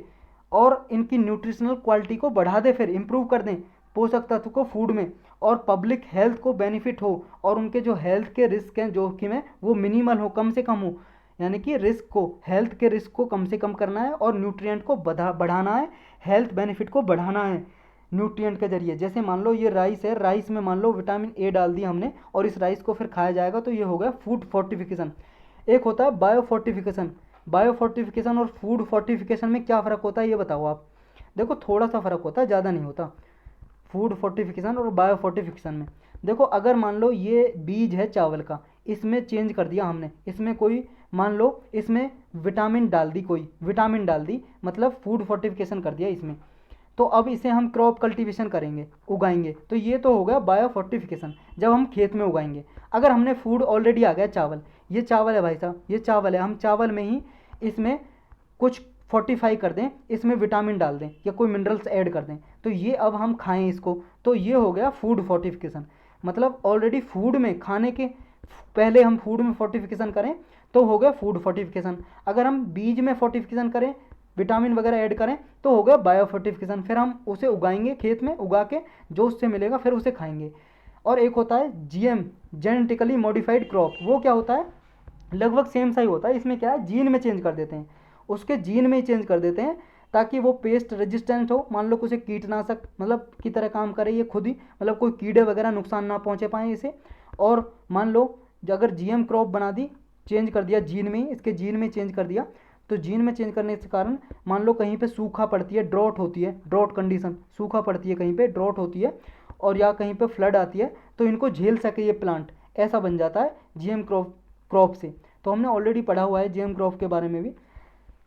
और इनकी न्यूट्रिशनल क्वालिटी को बढ़ा दें, फिर इम्प्रूव कर दें पोषक तत्व को फूड में, और पब्लिक हेल्थ को बेनिफिट हो, और उनके जो हेल्थ के रिस्क हैं, जोखिम है, वो मिनिमल हो, कम से कम हो। यानी कि रिस्क को, हेल्थ के रिस्क को कम से कम करना है और न्यूट्रिएंट को बढ़ाना है, हेल्थ बेनिफिट को बढ़ाना है न्यूट्रिएंट के जरिए। जैसे मान लो ये राइस है, राइस में मान लो विटामिन ए डाल दिया हमने, और इस राइस को फिर खाया जाएगा, तो ये हो गया फूड फोर्टिफिकेशन। एक होता है बायो फोर्टिफिकेशन। बायो फोर्टिफिकेशन और फूड फोर्टिफिकेशन में क्या फ़र्क होता है ये बताओ आप? देखो थोड़ा सा फ़र्क होता है, ज़्यादा नहीं होता, फूड फोर्टिफिकेशन और बायो फोर्टिफिकेशन में। देखो अगर मान लो ये बीज है चावल का, इसमें चेंज कर दिया हमने, इसमें कोई मान लो इसमें विटामिन डाल दी, कोई विटामिन डाल दी, मतलब फूड फोर्टिफिकेशन कर दिया इसमें। तो अब इसे हम क्रॉप कल्टीवेशन करेंगे, उगाएंगे, तो ये तो हो गया बायो फोर्टिफिकेशन, जब हम खेत में उगाएंगे। अगर हमने फूड ऑलरेडी आ गया चावल, ये चावल है भाई साहब, ये चावल है, हम चावल में ही इसमें कुछ फोर्टिफाई कर दें, इसमें विटामिन डाल दें या कोई मिनरल्स ऐड कर दें, तो ये अब हम खाएं इसको, तो ये हो गया फूड फोर्टिफिकेशन। मतलब ऑलरेडी फूड में, खाने के पहले हम फूड में फोर्टिफिकेशन करें तो हो गया फूड फोर्टिफिकेशन। अगर हम बीज में फोर्टिफिकेशन करें, विटामिन वगैरह ऐड करें, तो हो गया बायो फोर्टिफिकेशन। फिर हम उसे उगाएंगे खेत में, उगा के जो उससे मिलेगा फिर उसे खाएंगे। और एक होता है जीएम, जेनेटिकली मॉडिफाइड क्रॉप। वो क्या होता है? लगभग सेम सा ही होता है। इसमें क्या है, जीन में चेंज कर देते हैं, उसके जीन में ही चेंज कर देते हैं ताकि वो पेस्ट रेजिस्टेंट हो। मान लो कुछ कीटनाशक मतलब की तरह काम करे ये खुद ही, मतलब कोई कीड़े वगैरह नुकसान ना पहुंचे पाए इसे। और मान लो अगर जीएम क्रॉप बना दी, चेंज कर दिया जीन में ही, इसके जीन में चेंज कर दिया, तो जीन में चेंज करने के कारण मान लो कहीं पे सूखा पड़ती है, ड्रॉट होती है, ड्रॉट कंडीशन, सूखा पड़ती है कहीं पे, ड्रॉट होती है, और या कहीं पे फ्लड आती है, तो इनको झेल सके ये प्लांट, ऐसा बन जाता है जीएम क्रॉप से। तो हमने ऑलरेडी पढ़ा हुआ है जीएम क्रॉप के बारे में भी।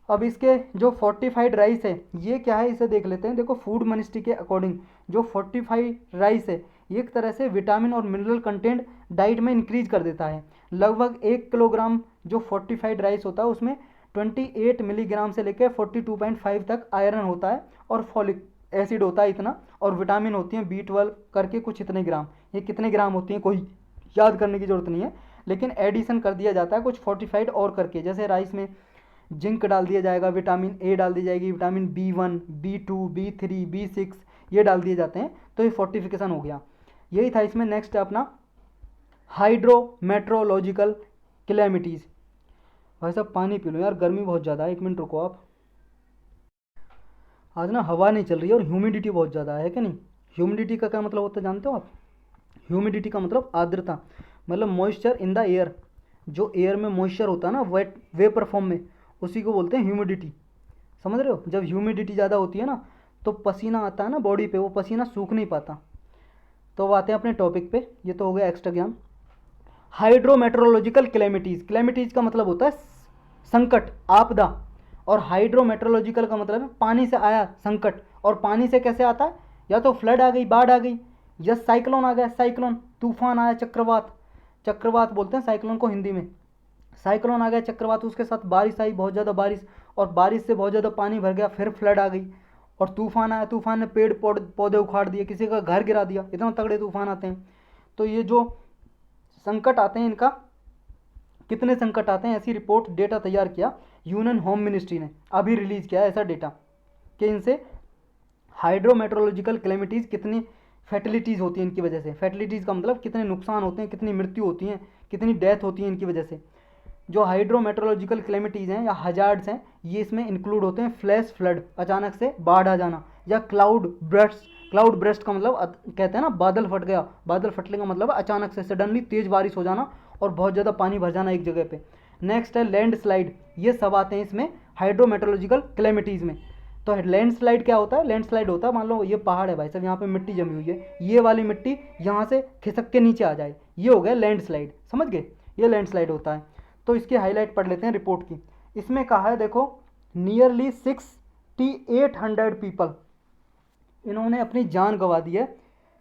अब इसके जो फोर्टिफाइड राइस है ये क्या है, इसे देख लेते हैं। देखो फूड मिनिस्ट्री के अकॉर्डिंग जो फोर्टिफाइड राइस है ये एक तरह से विटामिन और मिनरल कंटेंट डाइट में इंक्रीज कर देता है। लगभग 1 किलोग्राम जो फोर्टिफाइड राइस होता है उसमें 28 मिलीग्राम से लेकर 42.5 तक आयरन होता है, और फॉलिक एसिड होता है इतना, और विटामिन होती हैं B12 करके कुछ इतने ग्राम। ये कितने ग्राम होती हैं कोई याद करने की ज़रूरत नहीं है, लेकिन एडिशन कर दिया जाता है कुछ फोर्टिफाइड और करके। जैसे राइस में जिंक डाल दिया जाएगा, विटामिन ए डाल दी जाएगी, vitamin B1, B2, B3, B6 ये डाल दिए जाते हैं, तो ये फोर्टिफिकेशन हो गया। यही था इसमें। नेक्स्ट है अपना हाइड्रोमेट्रोलॉजिकल क्लैमिटीज़। भाई साहब पानी पी लो यार, गर्मी बहुत ज़्यादा है, 1 मिनट रुको आप। आज ना हवा नहीं चल रही है और ह्यूमिडिटी बहुत ज़्यादा है कि नहीं। ह्यूमिडिटी का क्या मतलब होता है जानते हो आप? ह्यूमिडिटी का मतलब आर्द्रता, मतलब मॉइस्चर इन द एयर। जो एयर में मॉइस्चर होता है ना वेट वेपर फॉर्म में, उसी को बोलते हैं ह्यूमिडिटी। समझ रहे हो? जब ह्यूमिडिटी ज़्यादा होती है ना तो पसीना आता है ना बॉडी पे, वो पसीना सूख नहीं पाता। तो अब आते हैं अपने टॉपिक पे, ये तो हो गया एक्स्ट्रा ज्ञान। हाइड्रोमेट्रोलॉजिकल क्लैमिटीज़, क्लैमिटीज़ का मतलब होता है संकट, आपदा। और हाइड्रोमेट्रोलॉजिकल का मतलब है पानी से आया संकट। और पानी से कैसे आता है? या तो फ्लड आ गई, बाढ़ आ गई, या साइक्लोन आ गया, साइक्लोन तूफान आया, चक्रवात, चक्रवात बोलते हैं साइक्लोन को हिंदी में। साइक्लोन आ गया, चक्रवात, उसके साथ बारिश आई, बहुत ज़्यादा बारिश, और बारिश से बहुत ज़्यादा पानी भर गया, फिर फ्लड आ गई। और तूफान आया, तूफान ने पेड़ पौधे उखाड़ दिए, किसी का घर गिरा दिया, इतना तगड़े तूफान आते हैं। तो ये जो संकट आते हैं, इनका कितने संकट आते हैं, ऐसी रिपोर्ट डेटा तैयार किया यूनियन होम मिनिस्ट्री ने, अभी रिलीज किया है ऐसा डेटा कि इनसे हाइड्रोमेट्रोलॉजिकल क्लैमिटीज़ कितनी फैटिलिटीज़ होती हैं इनकी वजह से। फैटिलिटीज़ का मतलब कितने नुकसान होते हैं, कितनी मृत्यु होती हैं, कितनी डेथ होती है इनकी वजह से। जो हाइड्रोमेट्रोलॉजिकल क्लैमिटीज़ हैं या हजार्ड्स हैं, ये इसमें इंक्लूड होते हैं फ्लैश फ्लड, अचानक से बाढ़ आ जाना, या क्लाउड ब्रस्ट। क्लाउड ब्रस्ट का मतलब कहते हैं ना बादल फट गया, बादल फटने का मतलब अचानक से सडनली तेज़ बारिश हो जाना और बहुत ज़्यादा पानी भर जाना एक जगह पे। नेक्स्ट है लैंडस्लाइड, ये सब आते हैं इसमें हाइड्रोमेट्रोलॉजिकल क्लैमिटीज़ में। तो लैंडस्लाइड क्या होता है? लैंडस्लाइड होता है, मान लो ये पहाड़ है भाई साहब, यहाँ पे मिट्टी जमी हुई है, ये वाली मिट्टी यहाँ से खिसक के नीचे आ जाए, ये हो गया लैंडस्लाइड। समझ गए? ये लैंडस्लाइड होता है। तो इसकी हाईलाइट पढ़ लेते हैं रिपोर्ट की। इसमें कहा है देखो, नियरली 6800 पीपल, इन्होंने अपनी जान गंवा दी है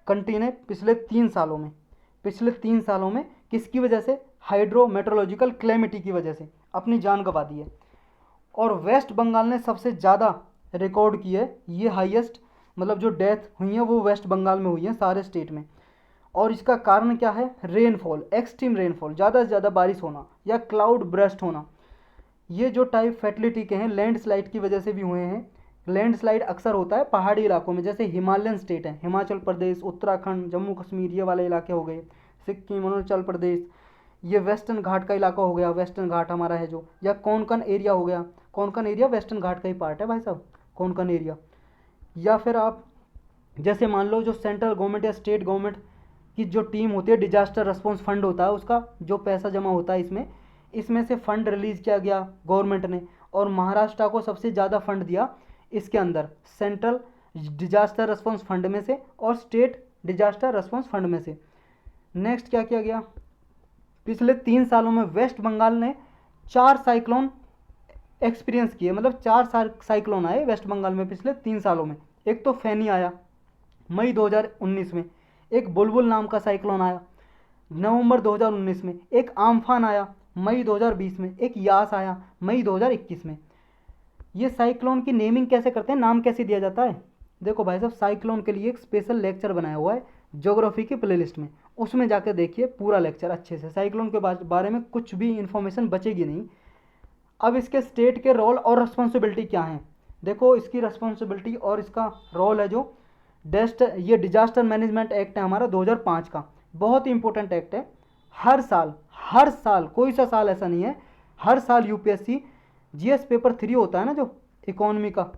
कंट्री ने पिछले 3 सालों में। पिछले 3 सालों में किसकी वजह से? हाइड्रोमेट्रोलॉजिकल क्लैमिटी की वजह से अपनी जान गंवा दी है। और वेस्ट बंगाल ने सबसे ज़्यादा रिकॉर्ड की है, ये हाईएस्ट, मतलब जो डेथ हुई है वो वेस्ट बंगाल में हुई है सारे स्टेट में। और इसका कारण क्या है? रेनफॉल, एक्सट्रीम रेनफॉल, ज़्यादा से ज़्यादा बारिश होना, या क्लाउड ब्रस्ट होना। ये जो टाइप फैटिलिटी के हैं लैंडस्लाइड की वजह से भी हुए हैं। लैंडस्लाइड अक्सर होता है पहाड़ी इलाकों में, जैसे हिमालयन स्टेट है, हिमाचल प्रदेश, उत्तराखंड, जम्मू कश्मीर, ये वाले इलाके हो गए, सिक्किम, अरुणाचल प्रदेश, ये वेस्टर्न घाट का इलाका हो गया, वेस्टर्न घाट हमारा है जो, या कोंकण एरिया हो गया। कोंकण एरिया वेस्टर्न घाट का ही पार्ट है भाई साहब, कोंकण एरिया। या फिर आप जैसे मान लो जो सेंट्रल गवर्नमेंट या स्टेट गवर्नमेंट की जो टीम होती है, डिजास्टर रिस्पॉन्स फंड होता है, उसका जो पैसा जमा होता है इसमें से फंड रिलीज़ किया गया गवर्नमेंट ने, और महाराष्ट्र को सबसे ज़्यादा फंड दिया इसके अंदर, सेंट्रल डिजास्टर रिस्पॉन्स फंड में से और स्टेट डिजास्टर रिस्पॉन्स फंड में से। नेक्स्ट क्या किया गया? पिछले 3 सालों में वेस्ट बंगाल ने 4 साइक्लोन एक्सपीरियंस किए, मतलब 4 साइक्लोन आए वेस्ट बंगाल में पिछले 3 सालों में। एक तो फैनी आया मई 2019 में, एक बुलबुल नाम का साइक्लोन आया नवंबर 2019 में, एक आम्फान आया मई 2020 में, एक यास आया मई 2021 में। ये साइक्लोन की नेमिंग कैसे करते हैं, नाम कैसे दिया जाता है? देखो भाई साहब, साइक्लोन के लिए एक स्पेशल लेक्चर बनाया हुआ है ज्योग्राफी की प्लेलिस्ट में, उसमें जाकर देखिए पूरा लेक्चर अच्छे से। साइक्लोन के बारे में कुछ भी इंफॉर्मेशन बचेगी नहीं। अब इसके स्टेट के रोल और रिस्पॉन्सिबिलिटी क्या हैं? देखो इसकी रिस्पॉन्सिबिलिटी और इसका रोल है जो ये डिजास्टर मैनेजमेंट एक्ट है हमारा 2005 का, बहुत ही इंपॉर्टेंट एक्ट है। हर साल कोई सा साल ऐसा नहीं है, हर साल यूपीएससी जीएस पेपर 3 होता है ना जो इकोनॉमी का,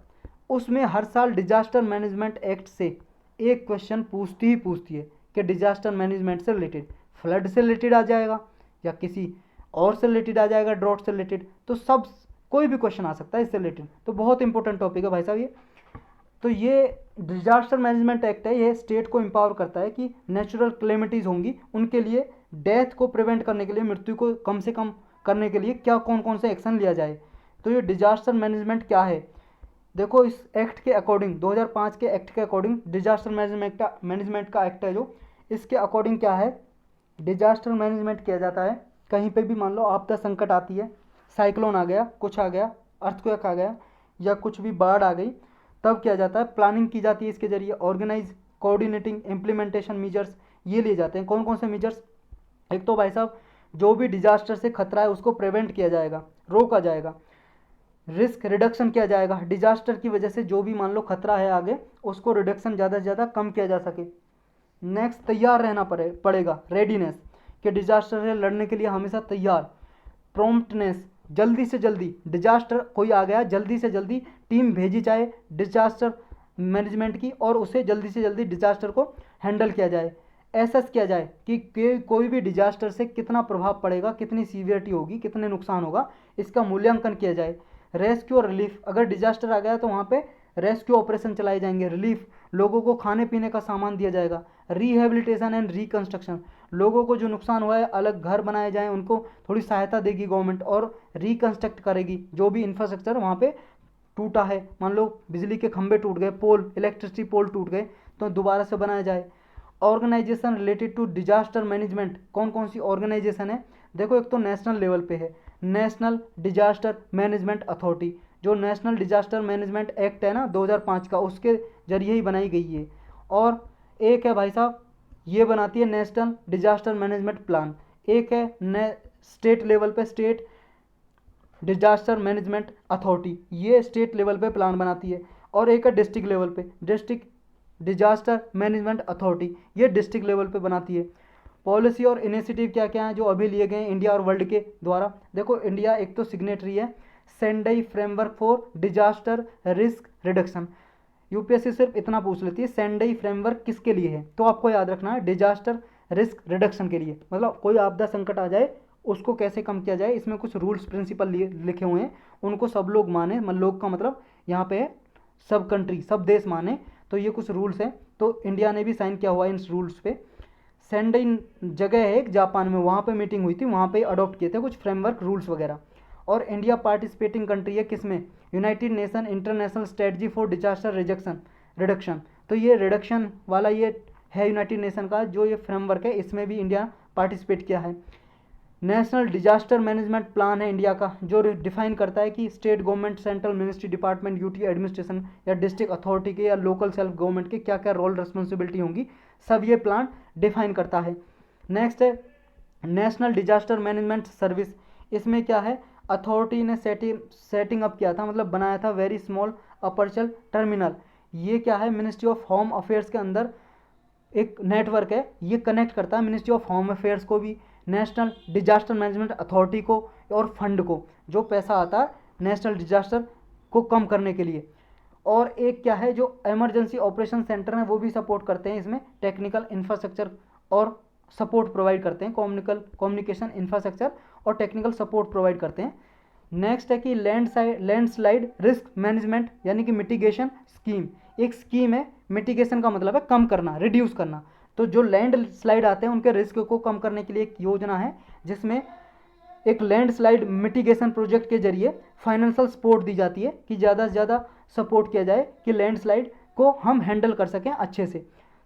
उसमें हर साल डिजास्टर मैनेजमेंट एक्ट से एक क्वेश्चन पूछती है कि डिजास्टर मैनेजमेंट से रिलेटेड, फ्लड से रिलेटेड आ जाएगा या किसी और से रिलेटेड आ जाएगा, ड्रॉट से रिलेटेड, तो सब कोई भी क्वेश्चन आ सकता है इससे रिलेटेड। तो बहुत इंपॉर्टेंट टॉपिक है भाई साहब ये। तो ये डिजास्टर मैनेजमेंट एक्ट है, ये स्टेट को एम्पावर करता है कि नेचुरल क्लेमिटीज़ होंगी उनके लिए डेथ को प्रिवेंट करने के लिए, मृत्यु को कम से कम करने के लिए क्या कौन कौन से एक्शन लिया जाए। तो ये डिजास्टर मैनेजमेंट क्या है? देखो इस एक्ट के अकॉर्डिंग, 2005 के एक्ट के अकॉर्डिंग, डिजास्टर मैनेजमेंट का एक्ट है जो, इसके अकॉर्डिंग क्या है, डिजास्टर मैनेजमेंट किया जाता है। कहीं पे भी मान लो आपदा संकट आती है, साइक्लोन आ गया, कुछ आ गया, अर्थक्वेक आ गया, या कुछ भी बाढ़ आ गई, तब क्या जाता है, प्लानिंग की जाती है इसके जरिए, ऑर्गेनाइज, कोऑर्डिनेटिंग, इम्प्लीमेंटेशन मेजर्स ये लिए जाते हैं। कौन कौन से मेजर्स? एक तो भाई साहब जो भी डिजास्टर से खतरा है उसको प्रिवेंट किया जाएगा, रोका जाएगा, रिस्क रिडक्शन किया जाएगा, डिजास्टर की वजह से जो भी मान लो खतरा है आगे उसको रिडक्शन ज़्यादा से ज़्यादा कम किया जा सके। नेक्स्ट, तैयार रहना पड़ेगा, रेडीनेस, कि डिजास्टर से लड़ने के लिए हमेशा तैयार। प्रॉम्प्टनेस, जल्दी से जल्दी, डिजास्टर कोई आ गया जल्दी से जल्दी टीम भेजी जाए डिजास्टर मैनेजमेंट की, और उसे जल्दी से जल्दी डिजास्टर को हैंडल किया जाए। एसेस किया जाए कि कोई भी डिजास्टर से कितना प्रभाव पड़ेगा, कितनी सीवियरिटी होगी, कितने नुकसान होगा, इसका मूल्यांकन किया जाए। रेस्क्यू और रिलीफ, अगर डिजास्टर आ गया तो वहाँ पे रेस्क्यू ऑपरेशन चलाए जाएंगे। रिलीफ, लोगों को खाने पीने का सामान दिया जाएगा। रिहेबिलिटेशन एंड रिकंस्ट्रक्शन, लोगों को जो नुकसान हुआ है अलग घर बनाए जाएं, उनको थोड़ी सहायता देगी गवर्नमेंट, और रिकंस्ट्रक्ट करेगी जो भी इंफ्रास्ट्रक्चर वहाँ पे टूटा है। मान लो बिजली के खंभे टूट गए, पोल, इलेक्ट्रिसिटी पोल टूट गए, तो दोबारा से बनाया जाए। Organisation related to disaster management, कौन कौन सी ऑर्गेनाइजेशन है? देखो, एक तो नेशनल लेवल पे है नेशनल डिजास्टर मैनेजमेंट अथॉरिटी, जो नेशनल डिजास्टर मैनेजमेंट एक्ट है ना 2005 का, उसके जरिए ही बनाई गई है। और एक है भाई साहब, ये बनाती है नेशनल डिजास्टर मैनेजमेंट प्लान। एक है स्टेट लेवल पे स्टेट डिजास्टर मैनेजमेंट अथॉरिटी, ये स्टेट लेवल पे प्लान बनाती है। और एक है डिस्ट्रिक्ट लेवल पे डिस्ट्रिक्ट डिजास्टर मैनेजमेंट अथॉरिटी, ये डिस्ट्रिक्ट लेवल पे बनाती है। पॉलिसी और इनिशिएटिव क्या क्या हैं जो अभी लिए गए हैं इंडिया और वर्ल्ड के द्वारा? देखो, इंडिया एक तो सिग्नेटरी है Sendai framework for disaster risk reduction. UPSC सिर्फ इतना पूछ लेती है सेंडई फ्रेमवर्क किसके लिए है, तो आपको याद रखना है डिजास्टर रिस्क रिडक्शन के लिए, मतलब कोई आपदा संकट आ जाए उसको कैसे कम किया जाए। इसमें कुछ रूल्स प्रिंसिपल लिखे हुए हैं, उनको सब लोग माने, लोग का मतलब यहाँ पे है सब कंट्री, सब देश माने, तो ये कुछ रूल्स हैं। तो इंडिया ने भी साइन किया हुआ है इन रूल्स पे। सेंडई जगह है एक जापान में, वहाँ पे मीटिंग हुई थी, वहाँ पे अडॉप्ट किए थे कुछ फ्रेमवर्क रूल्स वगैरह। और इंडिया पार्टिसिपेटिंग कंट्री है किसमें? United nation international strategy for disaster reduction. तो ये रिडक्शन वाला ये है यूनाइटेड नेशन का जो ये फ्रेमवर्क है, इसमें भी इंडिया पार्टिसिपेट किया है। नेशनल डिजास्टर मैनेजमेंट प्लान है इंडिया का, जो डिफाइन करता है कि state government, central ministry, department, UT administration या डिस्ट्रिक्ट अथॉरिटी के या लोकल सेल्फ गवर्नमेंट के क्या क्या रोल रिस्पॉन्सिबिलिटी होंगी, सब ये प्लान डिफाइन करता है। नेक्स्ट है नेशनल डिजास्टर मैनेजमेंट सर्विस। इसमें क्या है, अथॉरिटी ने सेटिंग अप किया था, मतलब बनाया था वेरी स्मॉल अपर्चर टर्मिनल। ये क्या है, मिनिस्ट्री ऑफ होम अफेयर्स के अंदर एक नेटवर्क है, ये कनेक्ट करता है मिनिस्ट्री ऑफ होम अफेयर्स को भी, नेशनल डिजास्टर मैनेजमेंट अथॉरिटी को और फंड को, जो पैसा आता है नेशनल डिजास्टर को कम करने के लिए। और एक क्या है, जो इमरजेंसी ऑपरेशन सेंटर है वो भी सपोर्ट करते हैं इसमें, टेक्निकल इंफ्रास्ट्रक्चर और सपोर्ट प्रोवाइड करते हैं, कम्युनिकेशन इंफ्रास्ट्रक्चर और टेक्निकल सपोर्ट प्रोवाइड करते हैं। नेक्स्ट है कि लैंडस्लाइड रिस्क मैनेजमेंट यानी कि मिटिगेशन स्कीम, एक स्कीम है, मिटिगेशन का मतलब है कम करना, रिड्यूस करना। तो जो लैंड स्लाइड आते हैं उनके रिस्क को कम करने के लिए एक योजना है, जिसमें एक लैंडस्लाइड मिटिगेशन प्रोजेक्ट के जरिए फाइनेंशियल सपोर्ट दी जाती है कि ज़्यादा से ज़्यादा सपोर्ट किया जाए कि लैंडस्लाइड को हम हैंडल कर सकें अच्छे से।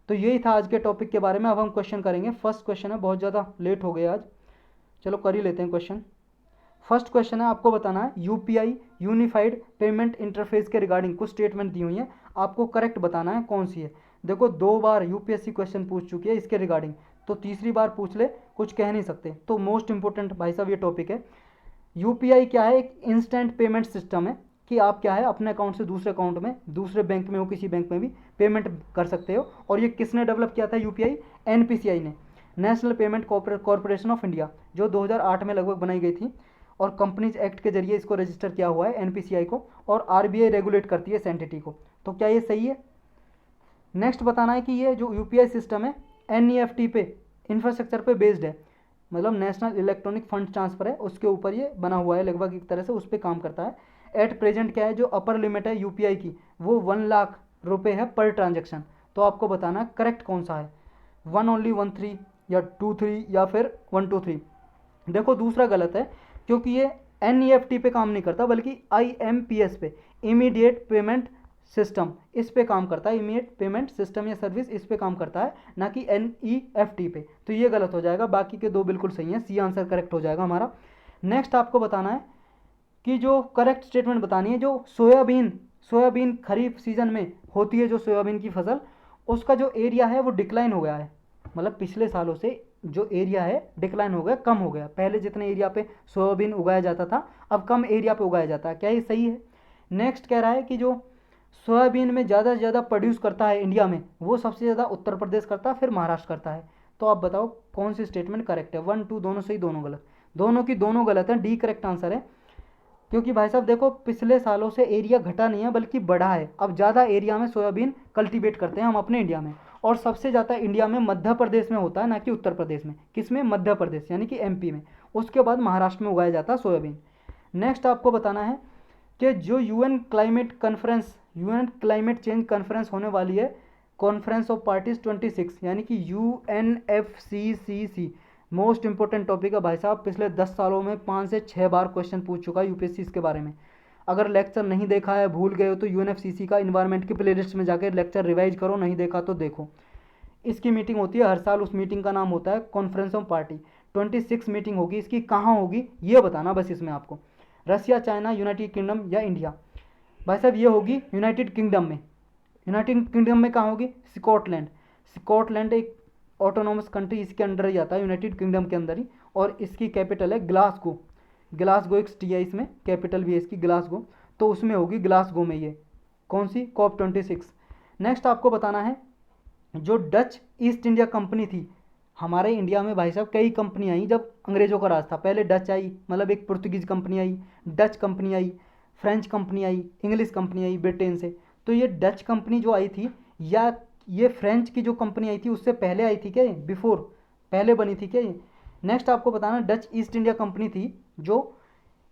तो यही था आज के टॉपिक के बारे में। अब हम क्वेश्चन करेंगे। फर्स्ट क्वेश्चन है, बहुत ज़्यादा लेट हो गया आज, चलो कर ही लेते हैं क्वेश्चन। फर्स्ट क्वेश्चन है, आपको बताना है यूपीआई यूनिफाइड पेमेंट इंटरफेस के रिगार्डिंग कुछ स्टेटमेंट दी हुई हैं, आपको करेक्ट बताना है कौन सी है। देखो 2 बार यूपीएससी क्वेश्चन पूछ चुकी है इसके रिगार्डिंग, तो तीसरी बार पूछ ले कुछ कह नहीं सकते। तो मोस्ट इंपॉर्टेंट भाई साहब ये टॉपिक है। यूपीआई क्या है, एक इंस्टेंट पेमेंट सिस्टम है कि आप क्या है अपने अकाउंट से दूसरे अकाउंट में, दूसरे बैंक में हो, किसी बैंक में भी पेमेंट कर सकते हो। और ये किसने डेवलप किया था यूपीआई? एनपीसीआई ने, national payment corporation of India, जो 2008 में लगभग बनाई गई थी, और कंपनीज एक्ट के जरिए इसको रजिस्टर किया हुआ है एनपीसीआई को, और आरबीआई रेगुलेट करती है इस एंटिटी को। तो क्या ये सही है? नेक्स्ट बताना है कि ये जो यूपीआई सिस्टम है एनईएफटी पे इंफ्रास्ट्रक्चर पे बेस्ड है, मतलब नेशनल इलेक्ट्रॉनिक फंड ट्रांसफर है, उसके ऊपर ये बना हुआ है लगभग एक तरह से, उस पर काम करता है। एट प्रेजेंट क्या है, जो अपर लिमिट है यूपीआई की वो 1 लाख रुपए है पर ट्रांजेक्शन। तो आपको बताना है करेक्ट कौन सा है, 1 ओनली 1 3 या 2 3 या फिर 1 2 3। देखो दूसरा गलत है, क्योंकि ये एनईएफटी पे काम नहीं करता बल्कि आईएमपीएस पे, इमीडिएट पेमेंट सिस्टम, इस पे काम करता है। इमीडिएट पेमेंट सिस्टम या सर्विस इस पे काम करता है, ना कि एनईएफटी पे। तो ये गलत हो जाएगा, बाकी के 2 बिल्कुल सही हैं, सी आंसर करेक्ट हो जाएगा हमारा। नेक्स्ट आपको बताना है कि जो करेक्ट स्टेटमेंट बतानी है, जो सोयाबीन खरीफ सीजन में होती है, जो सोयाबीन की फसल, उसका जो एरिया है वो डिक्लाइन हो गया है, मतलब पिछले सालों से जो एरिया है डिक्लाइन हो गया, कम हो गया। पहले जितने एरिया पे सोयाबीन उगाया जाता था अब कम एरिया पे उगाया जाता है। क्या ये सही है? नेक्स्ट कह रहा है कि जो सोयाबीन में ज़्यादा से ज़्यादा प्रोड्यूस करता है इंडिया में, वो सबसे ज़्यादा उत्तर प्रदेश करता है, फिर महाराष्ट्र करता है। तो आप बताओ कौन सी स्टेटमेंट करेक्ट है। 1 2 दोनों सही दोनों गलत, दोनों की दोनों गलत है, डी करेक्ट आंसर है। क्योंकि भाई साहब देखो पिछले सालों से एरिया घटा नहीं है बल्कि बढ़ा है, अब ज़्यादा एरिया में सोयाबीन कल्टीवेट करते हैं हम अपने इंडिया में, और सबसे ज़्यादा इंडिया में मध्य प्रदेश में होता है, ना कि उत्तर प्रदेश में। किस में? मध्य प्रदेश यानी कि एमपी में। उसके बाद महाराष्ट्र में उगाया जाता है सोयाबीन। नेक्स्ट आपको बताना है कि जो यूएन क्लाइमेट चेंज कॉन्फ्रेंस होने वाली है, कॉन्फ्रेंस ऑफ पार्टीज 26 यानी कि UNFCCC, मोस्ट इंपॉर्टेंट टॉपिक है भाई साहब। पिछले 10 सालों में 5 से 6 बार क्वेश्चन पूछ चुका है यूपीएससी इसके बारे में। अगर लेक्चर नहीं देखा है, भूल गए हो, तो यूएनएफसीसी का इन्वायरमेंट की प्लेलिस्ट में जाकर लेक्चर रिवाइज करो, नहीं देखा तो देखो। इसकी मीटिंग होती है हर साल, उस मीटिंग का नाम होता है कॉन्फ्रेंस ऑफ पार्टी। 26 मीटिंग होगी, इसकी कहाँ होगी ये बताना बस इसमें आपको। रसिया, चाइना, यूनाइटेड किंगडम या इंडिया? भाई साहब ये होगी यूनाइटेड किंगडम में। यूनाइटेड किंगडम में कहाँ होगी? स्कॉटलैंड। स्कॉटलैंड एक ऑटोनॉमस कंट्री, इसके अंडर ही आता है, यूनाइटेड किंगडम के अंदर ही, और इसकी कैपिटल है ग्लासगो। ग्लासगो एक सिटी है, इसमें कैपिटल भी है इसकी ग्लासगो, तो उसमें होगी ग्लासगो में ये कौन सी? COP26। नेक्स्ट आपको बताना है जो डच ईस्ट इंडिया कंपनी थी हमारे इंडिया में, भाई साहब कई कंपनी आई जब अंग्रेजों का राज था। पहले डच आई, मतलब एक पुर्तगीज कंपनी आई, डच कंपनी आई, फ्रेंच कंपनी आई, इंग्लिश कंपनी आई ब्रिटेन से। तो ये डच कंपनी जो आई थी या ये फ्रेंच की जो कंपनी आई थी उससे पहले आई थी क्या ये? बिफोर, पहले बनी थी क्या ये? नेक्स्ट आपको बताना डच ईस्ट इंडिया कंपनी थी जो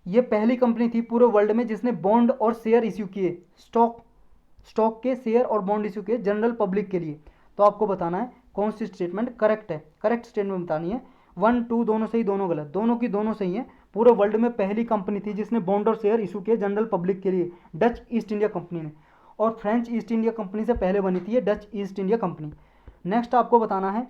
ये पहली कंपनी थी पूरे वर्ल्ड में जिसने बॉन्ड और शेयर इश्यू किए, स्टॉक के शेयर और बॉन्ड इश्यू किए जनरल पब्लिक के लिए। तो आपको बताना है कौन सी स्टेटमेंट करेक्ट है, करेक्ट स्टेटमेंट बतानी है। 1 2 दोनों सही दोनों गलत, दोनों की दोनों सही है। पूरे वर्ल्ड में पहली कंपनी थी जिसने बॉन्ड और शेयर इशू किए जनरल पब्लिक के लिए, डच ईस्ट इंडिया कंपनी ने, और फ्रेंच ईस्ट इंडिया कंपनी से पहले बनी थी ये Dutch east India company. Next आपको बताना है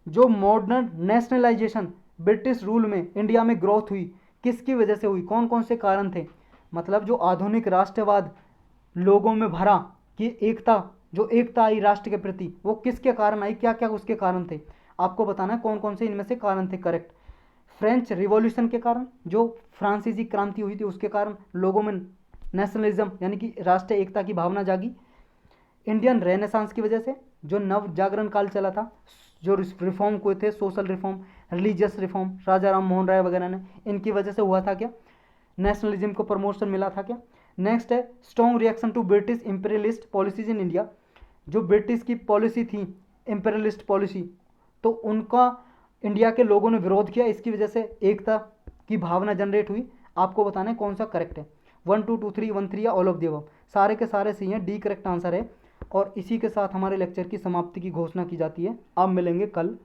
जो मॉडर्न नेशनलाइजेशन ब्रिटिश रूल में इंडिया में ग्रोथ हुई किसकी वजह से हुई, कौन कौन से कारण थे? मतलब जो आधुनिक राष्ट्रवाद लोगों में भरा कि एकता, जो एकता आई राष्ट्र के प्रति, वो किसके कारण आई, क्या क्या उसके कारण थे? आपको बताना है कौन कौन से इनमें से कारण थे करेक्ट। फ्रेंच रिवॉल्यूशन के कारण, जो फ्रांसीसी क्रांति हुई थी उसके कारण लोगों में नेशनलिज्म यानी कि राष्ट्रीय एकता की भावना जागी। इंडियन रेनेसांस की वजह से, जो नव जागरण काल चला था, जो रिफॉर्म हुए थे, सोशल रिफॉर्म, रिलीजियस रिफॉर्म, राजा राम मोहन राय वगैरह ने, इनकी वजह से हुआ था क्या? नेशनलिज्म को प्रमोशन मिला था क्या? नेक्स्ट है strong reaction to British imperialist policies in India, जो ब्रिटिश की पॉलिसी थी इंपीरियलिस्ट पॉलिसी, तो उनका इंडिया के लोगों ने विरोध किया, इसकी वजह से एकता की भावना जनरेट हुई। आपको बताना है कौन सा करेक्ट है। 1 2 2 3 1 3 या ऑल ऑफ द अबव? सारे के सारे सही हैं, डी करेक्ट आंसर है। और इसी के साथ हमारे लेक्चर की समाप्ति की घोषणा की जाती है। आप मिलेंगे कल।